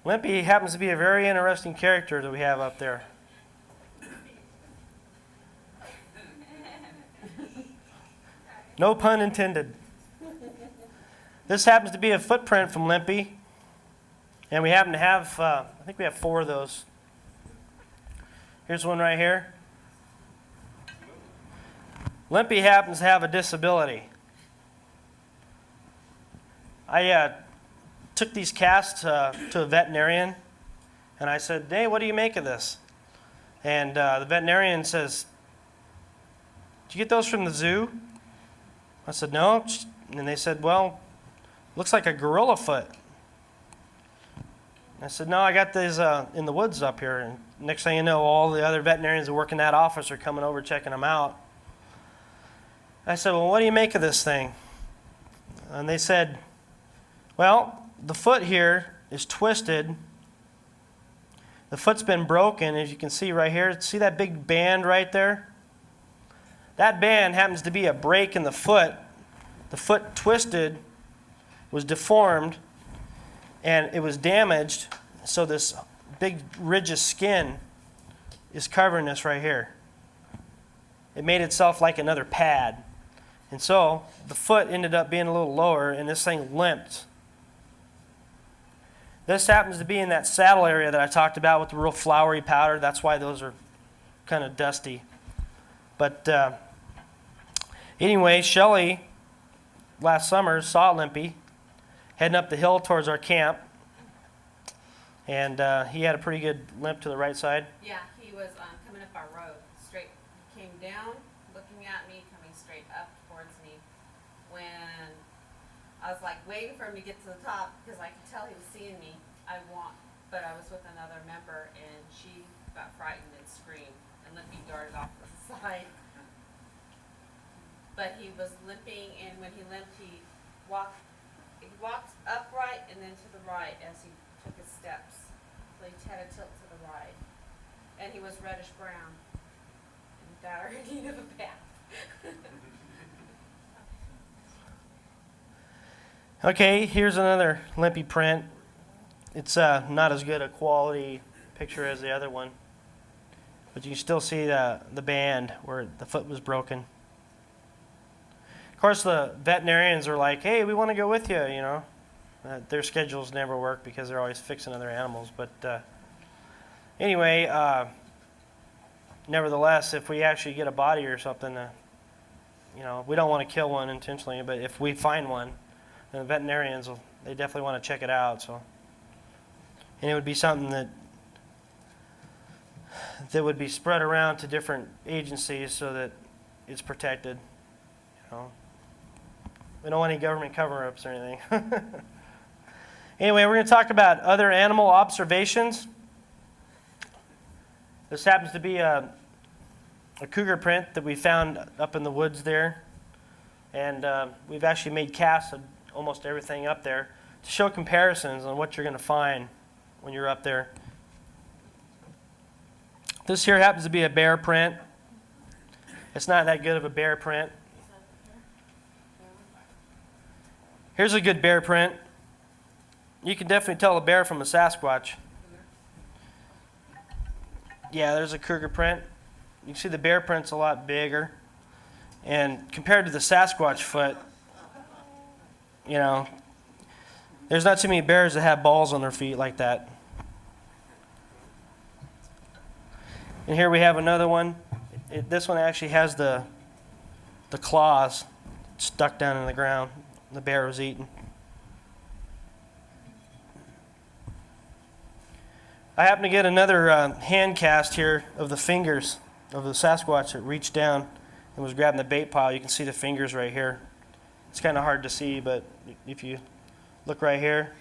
Limpy happens to be a very interesting character that we have up there. No pun intended. This happens to be a footprint from Limpy. And we happen to have, I think we have 4 of those. Here's one right here. Limpy happens to have a disability. I took these casts to a veterinarian, and I said, "Hey, what do you make of this?" And the veterinarian says, "Did you get those from the zoo?" I said, "No." And they said, "Well, looks like a gorilla foot." I said, "No, I got these in the woods up here." And next thing you know, all the other veterinarians that work in that office are coming over checking them out. I said, "Well, what do you make of this thing?" And they said, "Well, the foot here is twisted. The foot's been broken, as you can see right here. See that big band right there? That band happens to be a break in the foot. The foot twisted, was deformed, and it was damaged, so this big ridge of skin is covering this right here. It made itself like another pad. And so the foot ended up being a little lower, and this thing limped. This happens to be in that saddle area that I talked about with the real floury powder. That's why those are kind of dusty. But anyway, Shelly last summer saw Limpy heading up the hill towards our camp, and he had a pretty good limp to the right side. Yeah, he was coming up our road straight. He came down, looking at me, coming straight up towards me. When I was like waiting for him to get to the top because I could tell he was seeing me, but I was with another member, and she got frightened and screamed, and Lippy darted off to the side. But he was limping, and when he limped, he walked upright and then to the right as he took his steps. So he had a tilt to the right. And he was reddish brown. And got her in need of a bath. Okay, here's another limpy print. It's not as good a quality picture as the other one, but you can still see the band where the foot was broken. Of course, the veterinarians are like, hey, we want to go with you, you know. Their schedules never work because they're always fixing other animals. But anyway, nevertheless, if we actually get a body or something, you know, we don't want to kill one intentionally, but if we find one, then the veterinarians, they definitely want to check it out. So, and it would be something that would be spread around to different agencies so that it's protected, you know. We don't want any government cover-ups or anything. Anyway, we're going to talk about other animal observations. This happens to be a cougar print that we found up in the woods there. And we've actually made casts of almost everything up there to show comparisons on what you're going to find when you're up there. This here happens to be a bear print. It's not that good of a bear print. Here's a good bear print. You can definitely tell a bear from a Sasquatch. Yeah, there's a cougar print. You can see the bear print's a lot bigger. And compared to the Sasquatch foot, you know, there's not too many bears that have balls on their feet like that. And here we have another one. This one actually has the claws stuck down in the ground. The bear was eating. I happen to get another hand cast here of the fingers of the Sasquatch that reached down and was grabbing the bait pile. You can see the fingers right here. It's kind of hard to see, but if you look right here,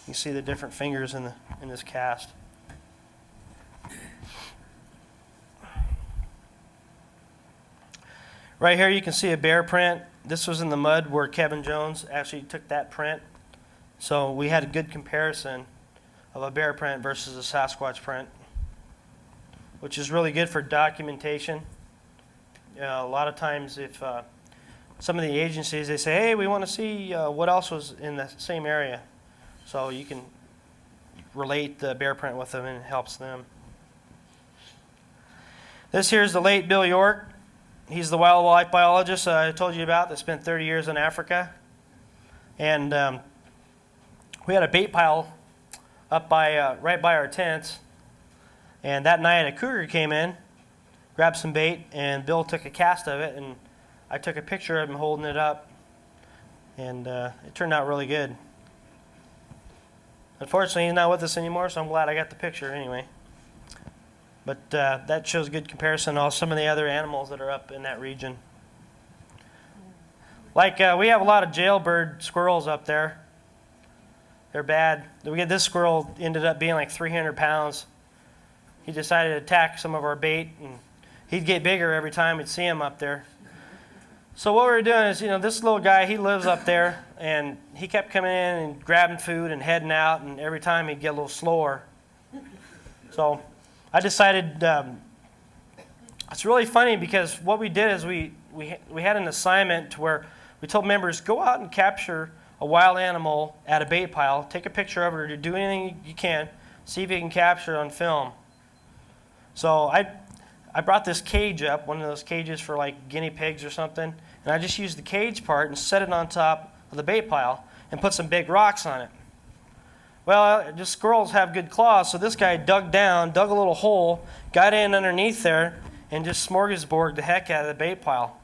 you see the different fingers in this cast. Right here you can see a bear print. This was in the mud where Kevin Jones actually took that print. So we had a good comparison of a bear print versus a Sasquatch print, which is really good for documentation. A lot of times if some of the agencies, they say, hey, we want to see what else was in the same area. So you can relate the bear print with them and it helps them. This here is the late Bill York. He's the wildlife biologist I told you about that spent 30 years in Africa. And we had a bait pile up by right by our tents. And that night a cougar came in, grabbed some bait, and Bill took a cast of it. And I took a picture of him holding it up. And it turned out really good. Unfortunately, he's not with us anymore, so I'm glad I got the picture anyway. But that shows good comparison of some of the other animals that are up in that region. Like we have a lot of jailbird squirrels up there. They're bad. This squirrel ended up being like 300 pounds. He decided to attack some of our bait, and he'd get bigger every time we'd see him up there. So what we were doing is, this little guy, he lives up there, and he kept coming in and grabbing food and heading out, and every time he'd get a little slower. So I decided, it's really funny because what we did is we had an assignment to where we told members, go out and capture a wild animal at a bait pile, take a picture of it, or do anything you can, see if you can capture it on film. So I brought this cage up, one of those cages for like guinea pigs or something, and I just used the cage part and set it on top of the bait pile and put some big rocks on it. Well, just squirrels have good claws, so this guy dug a little hole, got in underneath there, and just smorgasborded the heck out of the bait pile.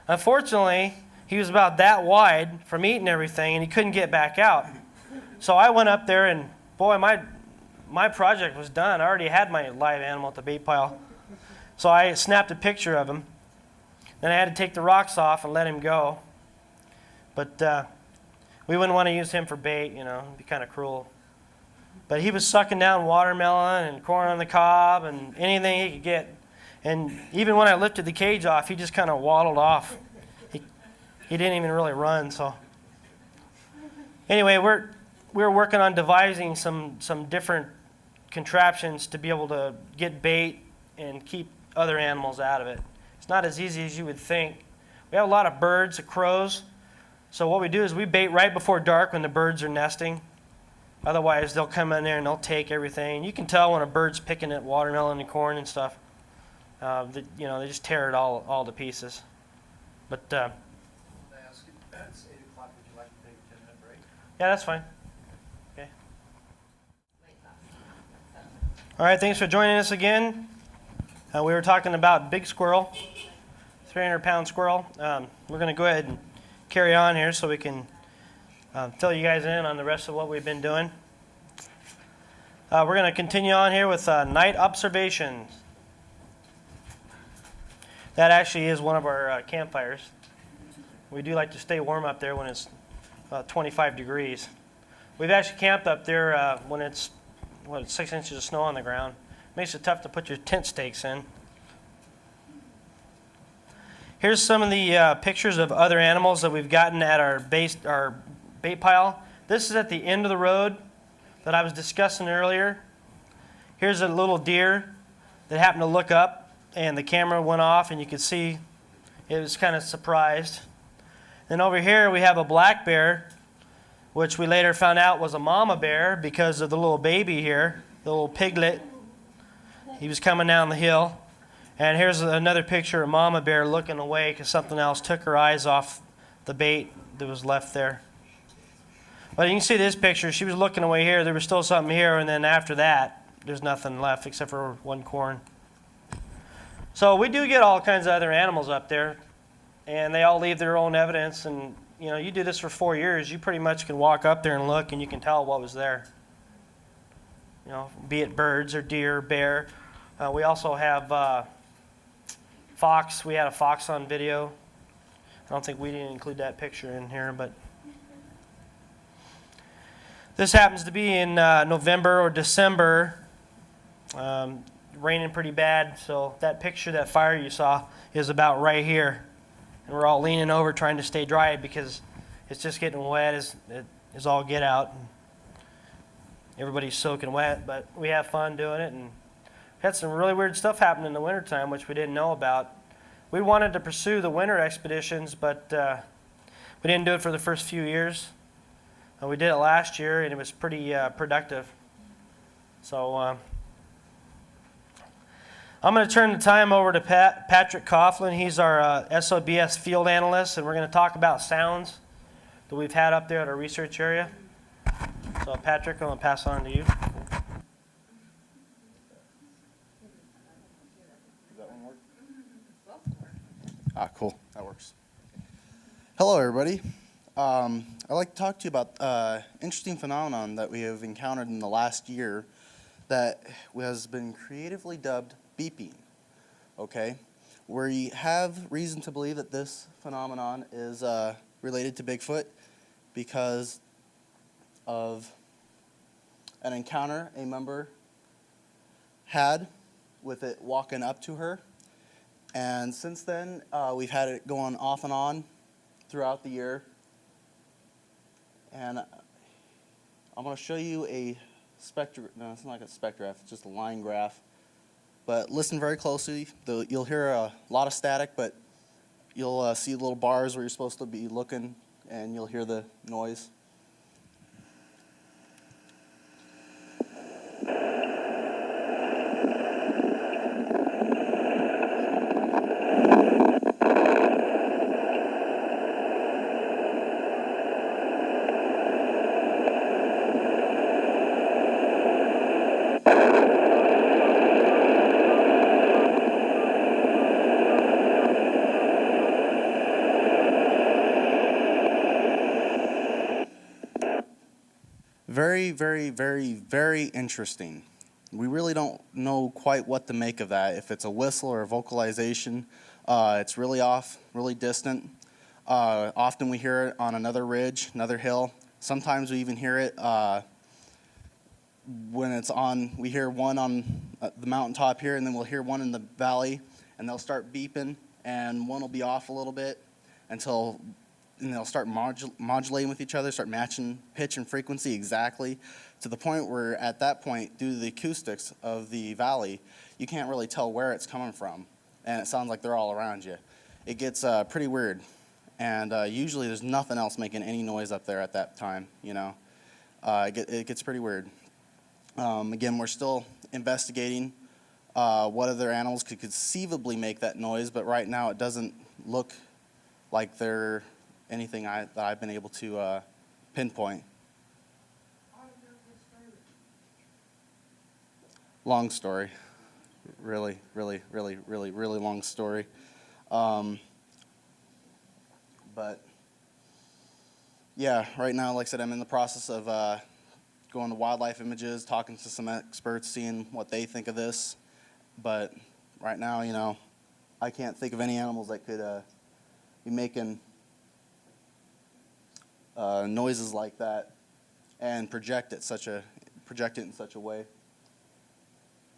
Unfortunately, he was about that wide from eating everything, and he couldn't get back out. So I went up there, and boy, my project was done. I already had my live animal at the bait pile. So I snapped a picture of him. Then I had to take the rocks off and let him go. But we wouldn't want to use him for bait, it'd be kind of cruel. But he was sucking down watermelon and corn on the cob and anything he could get. And even when I lifted the cage off, he just kind of waddled off. He didn't even really run. So anyway, we're working on devising some different contraptions to be able to get bait and keep other animals out of it. It's not as easy as you would think. We have a lot of birds, crows. So what we do is we bait right before dark when the birds are nesting. Otherwise, they'll come in there and they'll take everything. You can tell when a bird's picking at watermelon and corn and stuff. They just tear it all to pieces. But I ask you, it's 8 o'clock, would you like to take a 10-minute break? yeah, that's fine. Okay. All right, thanks for joining us again. We were talking about big squirrel, 300-pound squirrel. We're going to go ahead and carry on here so we can fill you guys in on the rest of what we've been doing. We're going to continue on here with night observations. That actually is one of our campfires. We do like to stay warm up there when it's 25 degrees. We've actually camped up there when it's 6 inches of snow on the ground. Makes it tough to put your tent stakes in. Here's some of the pictures of other animals that we've gotten at our bait pile. This is at the end of the road that I was discussing earlier. Here's a little deer that happened to look up, and the camera went off, and you could see it was kind of surprised. Then over here we have a black bear, which we later found out was a mama bear because of the little baby here, the little piglet. He was coming down the hill. And here's another picture of mama bear looking away because something else took her eyes off the bait that was left there. But you can see this picture. She was looking away here. There was still something here, and then after that, there's nothing left except for one corn. So we do get all kinds of other animals up there, and they all leave their own evidence. And you do this for 4 years, you pretty much can walk up there and look, and you can tell what was there. Be it birds or deer, bear. We also have fox. We had a fox on video. I don't think we didn't include that picture in here, but this happens to be in November or December. Raining pretty bad, so that picture, that fire you saw, is about right here. And we're all leaning over trying to stay dry because it's just getting wet as all get out. Everybody's soaking wet, but we have fun doing it, and had some really weird stuff happen in the wintertime, which we didn't know about. We wanted to pursue the winter expeditions, but we didn't do it for the first few years. We did it last year, and it was pretty productive. So I'm going to turn the time over to Patrick Coughlin. He's our S.O.B.S. field analyst, and we're going to talk about sounds that we've had up there at our research area. So Patrick, I'm going to pass on to you. Cool. That works. Hello, everybody. I'd like to talk to you about an interesting phenomenon that we have encountered in the last year that has been creatively dubbed beeping. Okay? We have reason to believe that this phenomenon is related to Bigfoot because of an encounter a member had with it walking up to her. And since then, we've had it going off and on throughout the year. And I'm going to show you a no, it's not like a spectrograph, it's just a line graph. But listen very closely. You'll hear a lot of static, but you'll see little bars where you're supposed to be looking, and you'll hear the noise. Very, very, very, very interesting. We really don't know quite what to make of that. If it's a whistle or a vocalization, it's really off, really distant. Often we hear it on another ridge, another hill. Sometimes we even hear it when it's on, we hear one on the mountaintop here, and then we'll hear one in the valley, and they'll start beeping, and one will be off a little bit and they'll start modulating with each other, start matching pitch and frequency exactly, to the point where at that point, due to the acoustics of the valley, you can't really tell where it's coming from, and it sounds like they're all around you. It gets pretty weird, and usually there's nothing else making any noise up there at that time, you know. It gets pretty weird. Again, we're still investigating what other animals could conceivably make that noise, but right now it doesn't look like they're anything that I've been able to pinpoint. Long story. Really long story. But yeah, right now, like I said, I'm in the process of going to wildlife images, talking to some experts, seeing what they think of this. But right now, you know, I can't think of any animals that could be making noises like that and project it in such a way.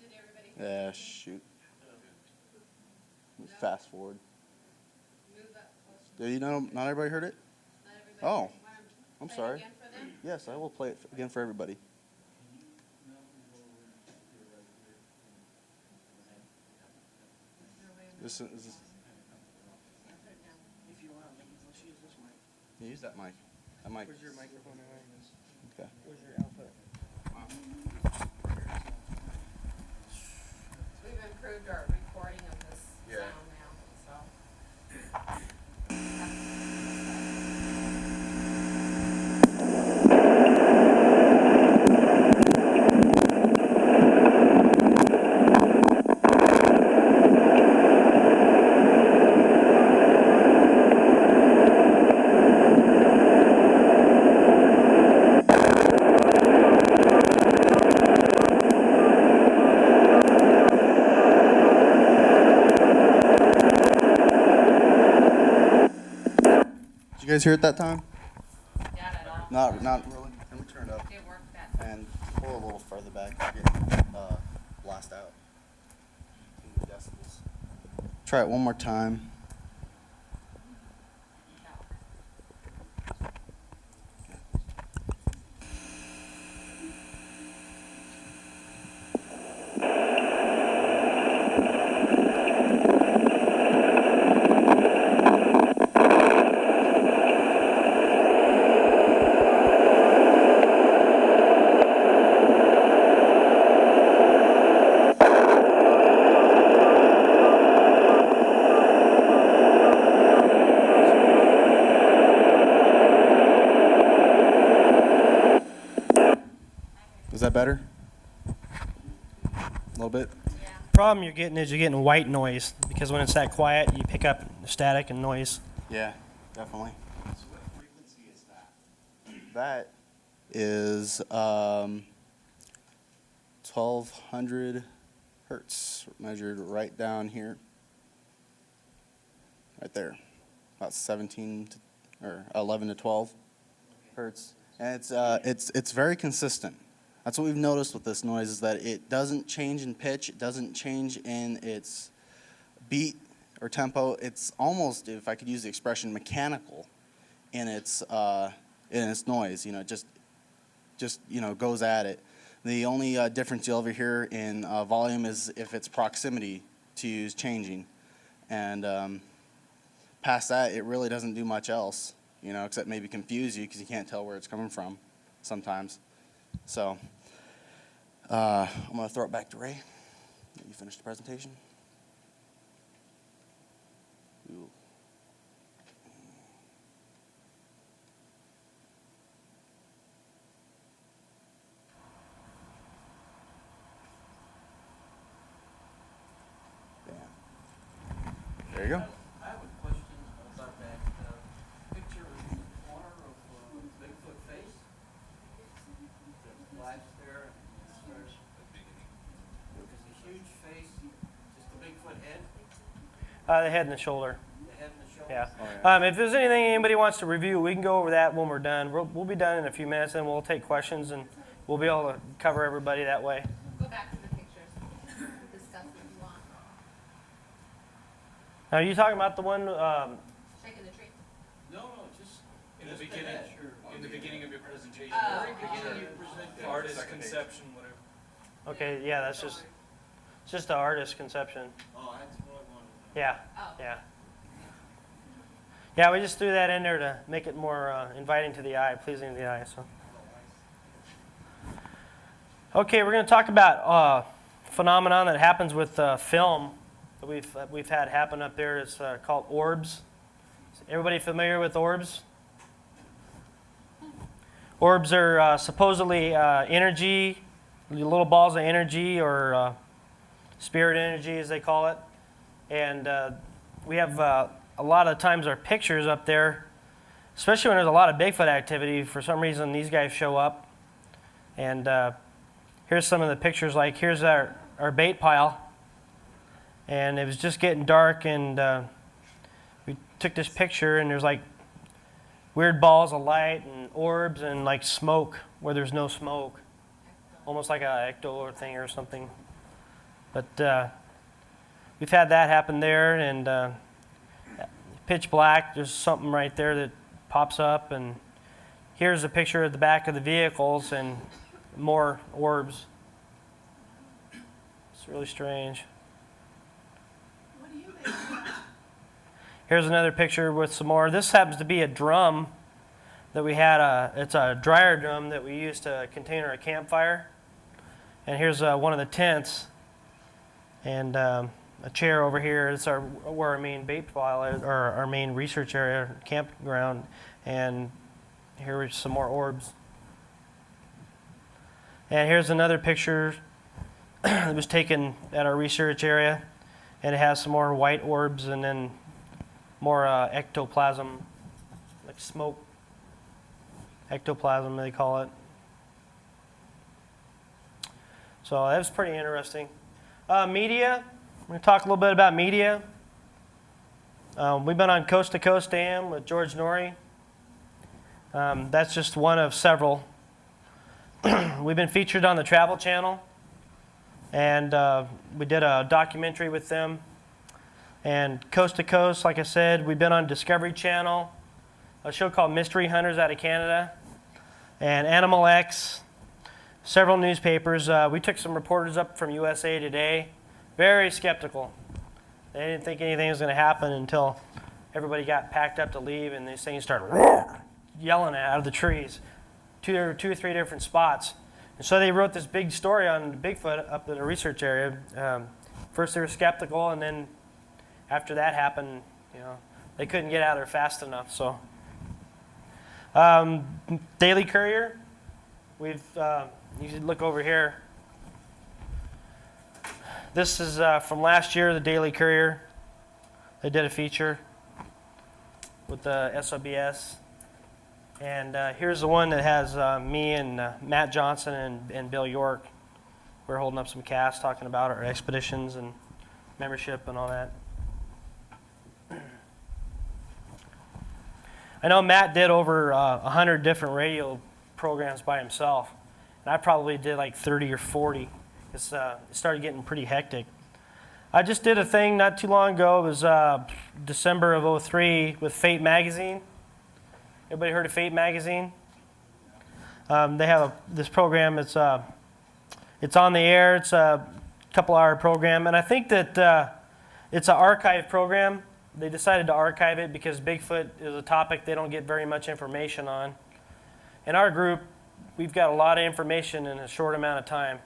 Did everybody? Yeah, shoot. Fast forward. Move that closer. Do you know? Not everybody heard it. Not everybody. Oh, Wanna I'm play it sorry. again for them? Yes, I will play it again for everybody. This is. If you want, let's use this mic. Yeah, use that mic. That mic. Where's your microphone? Okay. Where's your output? We've improved our recording of this Yeah. sound now, so. Did you guys hear it that time? Not at all. Not really. Let me turn it up It worked that time. and pull a little further back to get blast out. The decibels. Try it one more time. Is that better? A little bit? Yeah. Problem you're getting white noise, because when it's that quiet, you pick up static and noise. Yeah, definitely. So what frequency is that? That is 1200 hertz, measured right down here. Right there. About 17 to, or 11 to 12 hertz. And it's very consistent. That's what we've noticed with this noise, is that it doesn't change in pitch, it doesn't change in its beat or tempo. It's almost, if I could use the expression, mechanical in its noise. You know, just you know, goes at it. The only difference you'll ever hear in volume is if its proximity to you is changing, and past that, it really doesn't do much else. You know, except maybe confuse you because you can't tell where it's coming from sometimes. So I'm going to throw it back to Ray. You finished the presentation? Ooh. Bam. There you go. I have a question about that picture in the corner of Bigfoot face. The flash there, and there's a huge face, just a Bigfoot head, The head and the shoulder. the head and the shoulder. Yeah. Oh, yeah. If there's anything anybody wants to review, we can go over that when we're done. We'll be done in a few minutes, and we'll take questions and we'll be able to cover everybody that way. Go back to the pictures. We'll discuss if you want. Now, are you talking about the one? Shaking the tree. No, just. In the just beginning, picture. in the beginning of your presentation. Oh. Very beginning you present. Artist Second page. conception, whatever. Okay, yeah, that's just it's just an artist conception. Oh, that's what I wanted. Yeah, Oh. yeah. Yeah, we just threw that in there to make it more inviting to the eye, pleasing to the eye. So, okay, we're going to talk about phenomenon that happens with film that we've had happen up there. It's called orbs. Is everybody familiar with orbs? Orbs are supposedly energy, little balls of energy, or spirit energy, as they call it. And we have a lot of times our pictures up there, especially when there's a lot of Bigfoot activity. For some reason, these guys show up. And here's some of the pictures. Like, here's our bait pile. And it was just getting dark, and we took this picture, and there's like weird balls of light and orbs and like smoke where there's no smoke. Almost like a ecto thing or something. But we've had that happen there, and pitch black, there's something right there that pops up, and here's a picture of the back of the vehicles and more orbs. It's really strange. What do you make of that? Here's another picture with some more. This happens to be a drum that we had. It's a dryer drum that we used to contain our campfire. And here's one of the tents, and a chair over here. It's where our main bait pile is, or our main research area, campground. And here are some more orbs. And here's another picture that was taken at our research area, and it has some more white orbs and then more ectoplasm, like smoke. Ectoplasm, they call it. So that was pretty interesting. Media, we're going to talk a little bit about media. We've been on Coast to Coast AM with George Norrie. That's just one of several. We've been featured on the Travel Channel, and we did a documentary with them. And Coast to Coast, like I said, we've been on Discovery Channel, a show called Mystery Hunters out of Canada, and Animal X, several newspapers. We took some reporters up from USA Today, very skeptical. They didn't think anything was going to happen until everybody got packed up to leave, and these things started yelling out of the trees, two or three different spots. And so they wrote this big story on Bigfoot up in the research area. First they were skeptical, and then after that happened, they couldn't get out of there fast enough. So, Daily Courier, you should look over here. This is from last year, the Daily Courier. They did a feature with the S.O.B.S. And here's the one that has me and Matt Johnson and Bill York. We're holding up some casts talking about our expeditions and membership and all that. I know Matt did over 100 different radio programs by himself, and I probably did like 30 or 40. It started getting pretty hectic. I just did a thing not too long ago. It was December of '03 with Fate Magazine. Everybody heard of Fate Magazine? They have this program. It's on the air. It's a couple-hour program, and I think that it's an archive program. They decided to archive it because Bigfoot is a topic they don't get very much information on. In our group, we've got a lot of information in a short amount of time.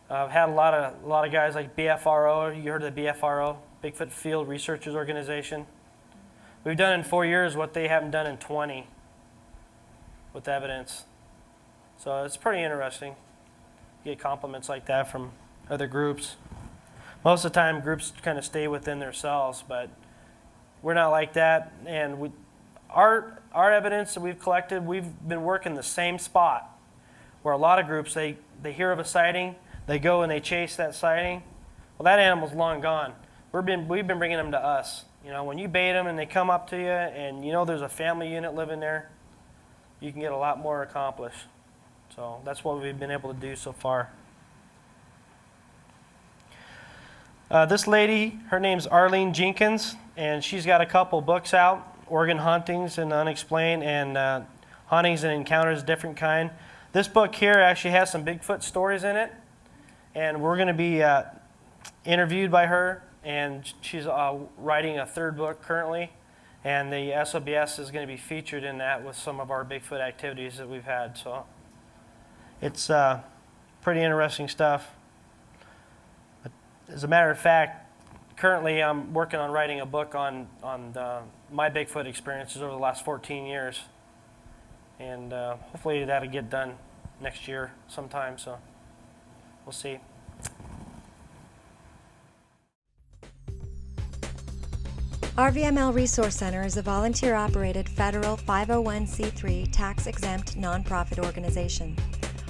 I've had a lot of guys like BFRO. You heard of the BFRO, Bigfoot Field Researchers Organization. We've done in 4 years what they haven't done in 20 with evidence. So it's pretty interesting. You get compliments like that from other groups. Most of the time, groups kind of stay within themselves, but we're not like that. And our evidence that we've collected, we've been working the same spot where a lot of groups, they hear of a sighting, they go and they chase that sighting. Well, that animal's long gone. We've been bringing them to us. When you bait them and they come up to you and there's a family unit living there, you can get a lot more accomplished. So that's what we've been able to do so far. This lady, her name's Arlene Jenkins, and she's got a couple books out, Oregon Hauntings and Unexplained, and Hauntings and Encounters of Different Kind. This book here actually has some Bigfoot stories in it, and we're going to be interviewed by her, and she's writing a third book currently, and the S.O.B.S is going to be featured in that with some of our Bigfoot activities that we've had. So it's pretty interesting stuff. As a matter of fact, currently I'm working on writing a book on my Bigfoot experiences over the last 14 years. And hopefully that'll get done next year sometime, so we'll see. RVML Resource Center is a volunteer-operated federal 501c3 tax-exempt nonprofit organization.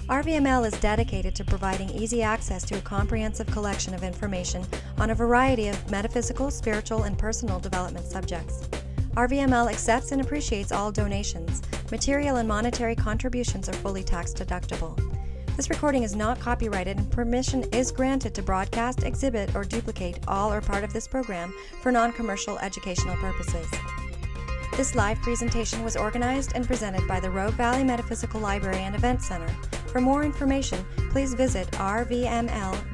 RVML is dedicated to providing easy access to a comprehensive collection of information on a variety of metaphysical, spiritual, and personal development subjects. RVML accepts and appreciates all donations. Material and monetary contributions are fully tax-deductible. This recording is not copyrighted, and permission is granted to broadcast, exhibit, or duplicate all or part of this program for non-commercial educational purposes. This live presentation was organized and presented by the Rogue Valley Metaphysical Library and Event Center. For more information, please visit rvml.org.